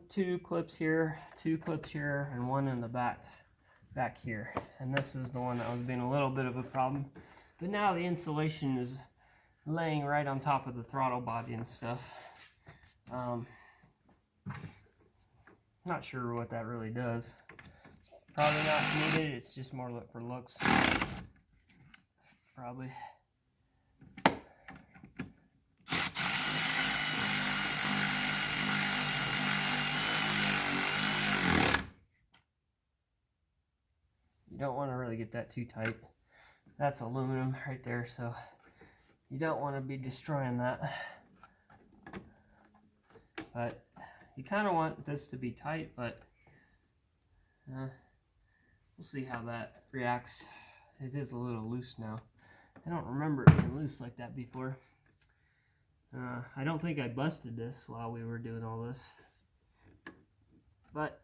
two clips here, 2 clips here, and 1 in the back here. And this is the one that was being a little bit of a problem. But now the insulation is laying right on top of the throttle body and stuff. Not sure what that really does. Probably not needed, it's just more for looks. Probably. You don't want to really get that too tight. That's aluminum right there, so you don't want to be destroying that. But you kind of want this to be tight, but we'll see how that reacts. It is a little loose now. I don't remember it being loose like that before. I don't think I busted this while we were doing all this, but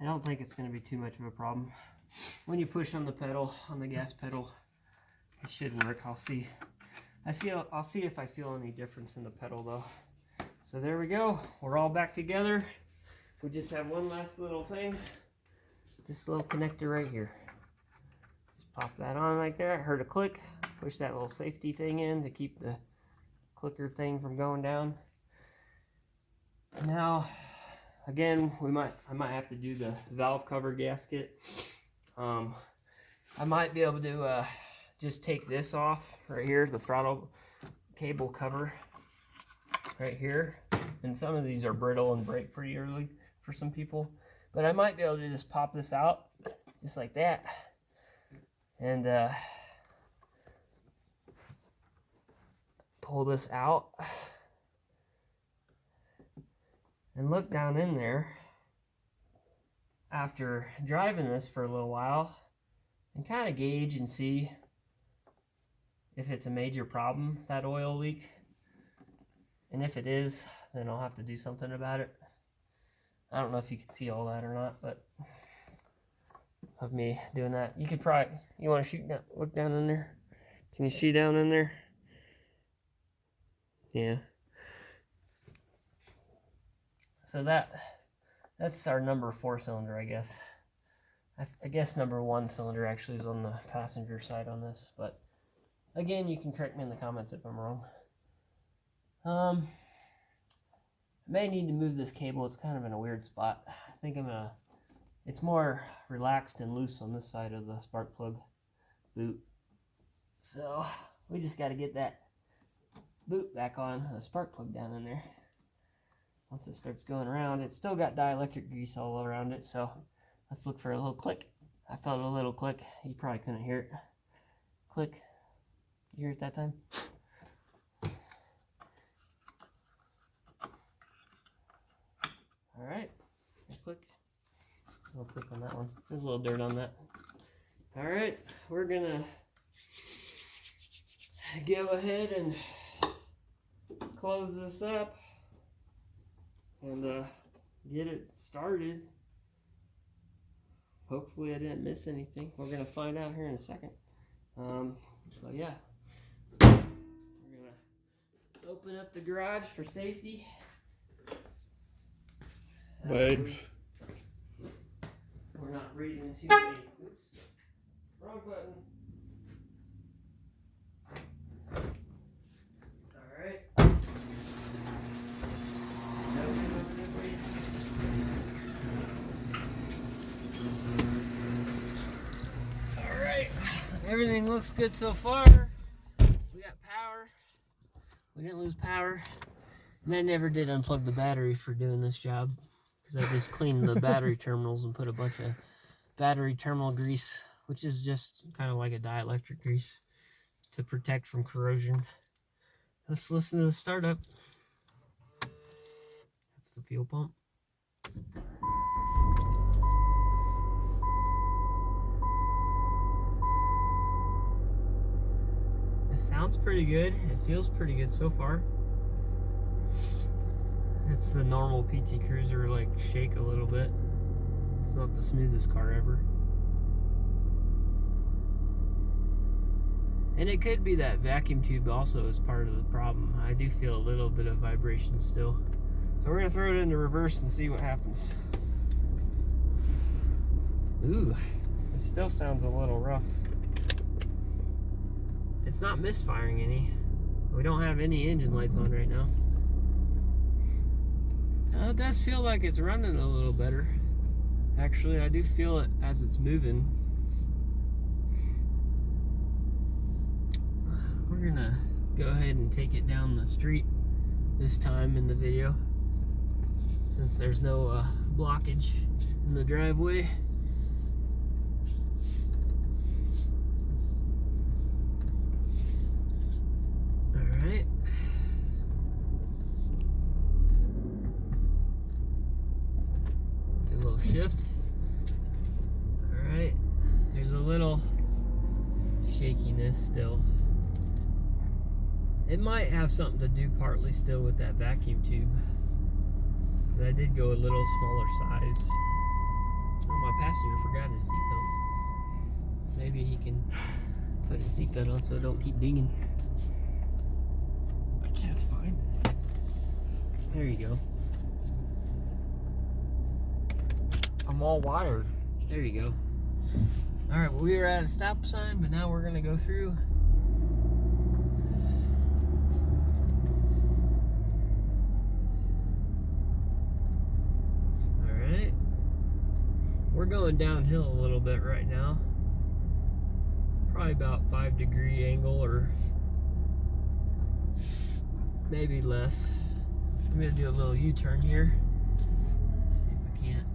I don't think it's going to be too much of a problem. When you push on the pedal, on the gas pedal, it should work. I'll see if I feel any difference in the pedal though. So there we go. We're all back together. We just have one last little thing. This little connector right here. Just pop that on like that. I heard a click. Push that little safety thing in to keep the clicker thing from going down. Now, again, I might have to do the valve cover gasket. I might be able to just take this off right here, the throttle cable cover right here. And some of these are brittle and break pretty early for some people. But I might be able to just pop this out just like that. And pull this out. And look down in there after driving this for a little while and kind of gauge and see if it's a major problem, that oil leak. And if it is, then I'll have to do something about it. I don't know if you can see all that or not, but of me doing that. You could probably, you want to shoot down, look down in there? Can you see down in there? Yeah. So that's our number 4 cylinder, I guess. I guess number 1 cylinder actually is on the passenger side on this, but again, you can correct me in the comments if I'm wrong. I may need to move this cable. It's kind of in a weird spot. I think it's more relaxed and loose on this side of the spark plug boot. So we just got to get that boot back on, the spark plug down in there. Once it starts going around, it's still got dielectric grease all around it, so let's look for a little click. I felt a little click. You probably couldn't hear it. Click. You hear it that time? Alright. Click. I'll click on that one. There's a little dirt on that. Alright, we're gonna go ahead and close this up and get it started. Hopefully I didn't miss anything. We're gonna find out here in a second. So yeah, we're gonna open up the garage for safety. Legs. We're not breathing too many. Oops, wrong button. All right. All right. Everything looks good so far. We got power. We didn't lose power. And I never did unplug the battery for doing this job, because I just cleaned the battery terminals and put a bunch of battery terminal grease, which is just kind of like a dielectric grease, to protect from corrosion. Let's listen to the startup. That's the fuel pump. It sounds pretty good. It feels pretty good so far. It's the normal PT Cruiser, like, shake a little bit. It's not the smoothest car ever. And it could be that vacuum tube also is part of the problem. I do feel a little bit of vibration still. So we're gonna throw it into reverse and see what happens. Ooh, it still sounds a little rough. It's not misfiring any. We don't have any engine lights on right now. It does feel like it's running a little better. Actually, I do feel it as it's moving. We're gonna go ahead and take it down the street this time in the video, since there's no blockage in the driveway. Alright. Do a little shift. Alright. There's a little shakiness still. It might have something to do partly still with that vacuum tube. I did go a little smaller size. Oh, my passenger forgot his seatbelt. Maybe he can put his seatbelt on so it don't keep dinging. I can't find it. There you go. I'm all wired. There you go. Alright, well, we were at a stop sign, but now we're going to go through. Alright. We're going downhill a little bit right now. Probably about 5-degree angle, or maybe less. I'm going to do a little U-turn here. See if I can't.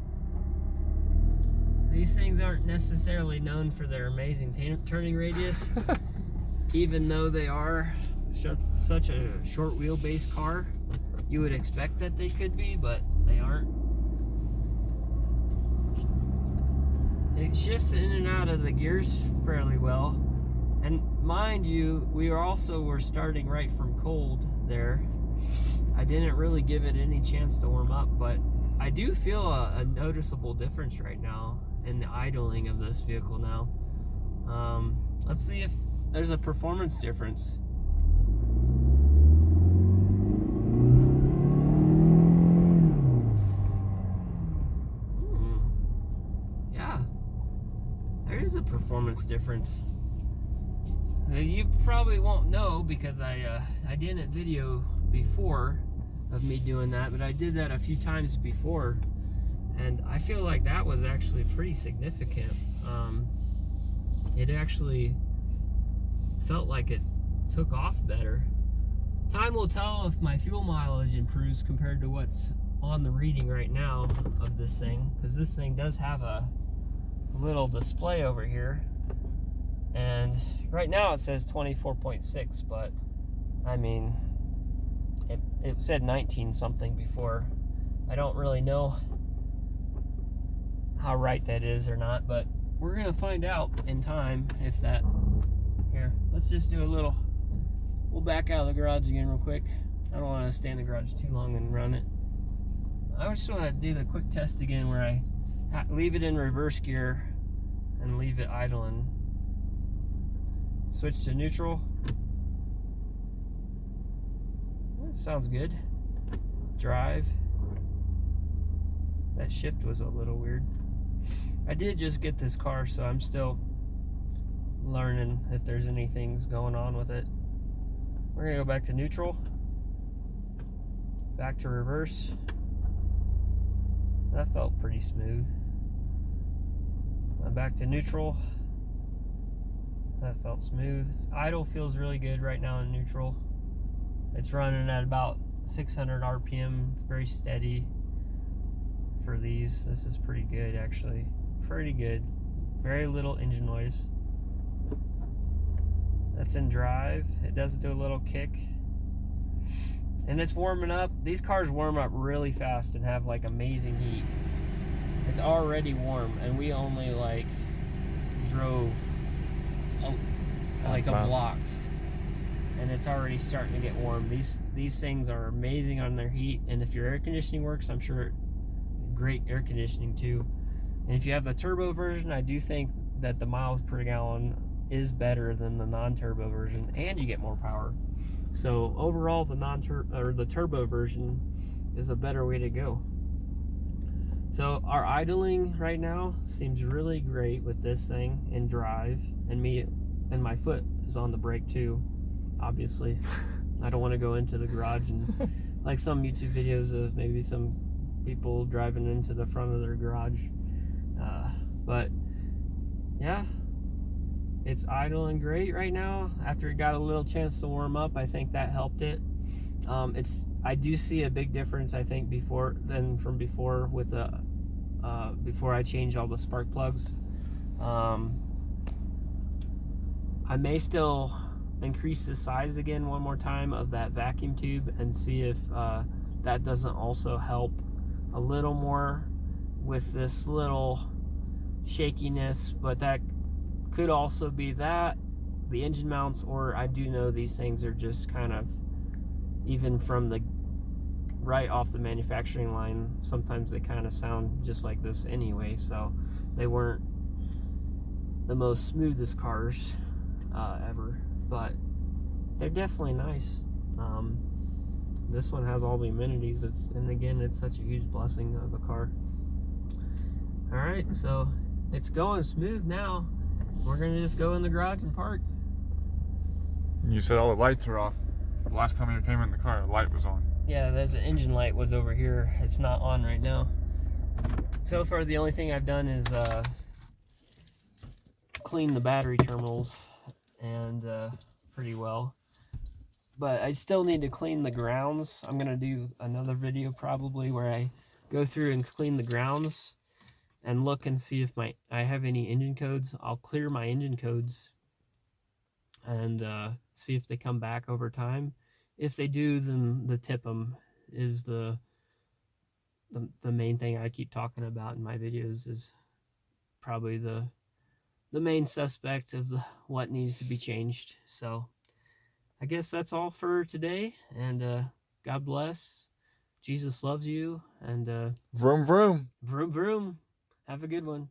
These things aren't necessarily known for their amazing turning radius, even though they are such a short wheelbase car. You would expect that they could be, but they aren't. It shifts in and out of the gears fairly well. And mind you, we were starting right from cold there. I didn't really give it any chance to warm up, but I do feel a noticeable difference right now in the idling of this vehicle now. Let's see if there's a performance difference. Yeah, there is a performance difference. You probably won't know because I didn't video before of me doing that, but I did that a few times before, and I feel like that was actually pretty significant. It actually felt like it took off better. Time will tell if my fuel mileage improves compared to what's on the reading right now of this thing, because this thing does have a little display over here, and right now it says 24.6, but I mean, it said 19 something before. I don't really know how right that is or not, but we're gonna find out in time if that. Here, let's just do a little. We'll back out of the garage again real quick. I don't want to stay in the garage too long and run it. I just want to do the quick test again where I leave it in reverse gear and leave it idling. Switch to neutral. Sounds good. Drive. That shift was a little weird. I did just get this car, so I'm still learning if there's anything going on with it. We're gonna go back to neutral. Back to reverse. That felt pretty smooth. Back to neutral. That felt smooth. Idle feels really good right now in neutral. It's running at about 600 RPM, very steady for these. This is pretty good, actually. Pretty good. Very little engine noise. That's in drive. It does do a little kick. And it's warming up. These cars warm up really fast and have like amazing heat. It's already warm, and we only like drove like a block, and it's already starting to get warm. These things are amazing on their heat, and if your air conditioning works, I'm sure great air conditioning too. And if you have the turbo version, I do think that the miles per gallon is better than the non-turbo version, and you get more power. So overall, the turbo version is a better way to go. So our idling right now seems really great with this thing in drive, and my foot is on the brake too, obviously. I don't want to go into the garage and like some YouTube videos of maybe some people driving into the front of their garage. But yeah, it's idling great right now. After it got a little chance to warm up, I think that helped it. I do see a big difference, I think, from before with before I change all the spark plugs. I may still increase the size again one more time of that vacuum tube and see if that doesn't also help a little more with this little shakiness, but that could also be the engine mounts, or I do know these things are just kind of, even from the right off the manufacturing line, sometimes they kind of sound just like this anyway, so they weren't the most smoothest cars ever, but they're definitely nice. This one has all the amenities, and again, it's such a huge blessing of a car. All right, so it's going smooth now. We're gonna just go in the garage and park. You said all the lights are off. The last time you came in the car, the light was on. Yeah, there's an engine light was over here. It's not on right now. So far, the only thing I've done is clean the battery terminals, and pretty well. But I still need to clean the grounds. I'm gonna do another video probably where I go through and clean the grounds and look and see if I have any engine codes. I'll clear my engine codes and see if they come back over time. If they do, then the tip them is the main thing I keep talking about in my videos, is probably the main suspect of what needs to be changed. So I guess that's all for today, and God bless. Jesus loves you, and Vroom vroom. vroom vroom. Have a good one.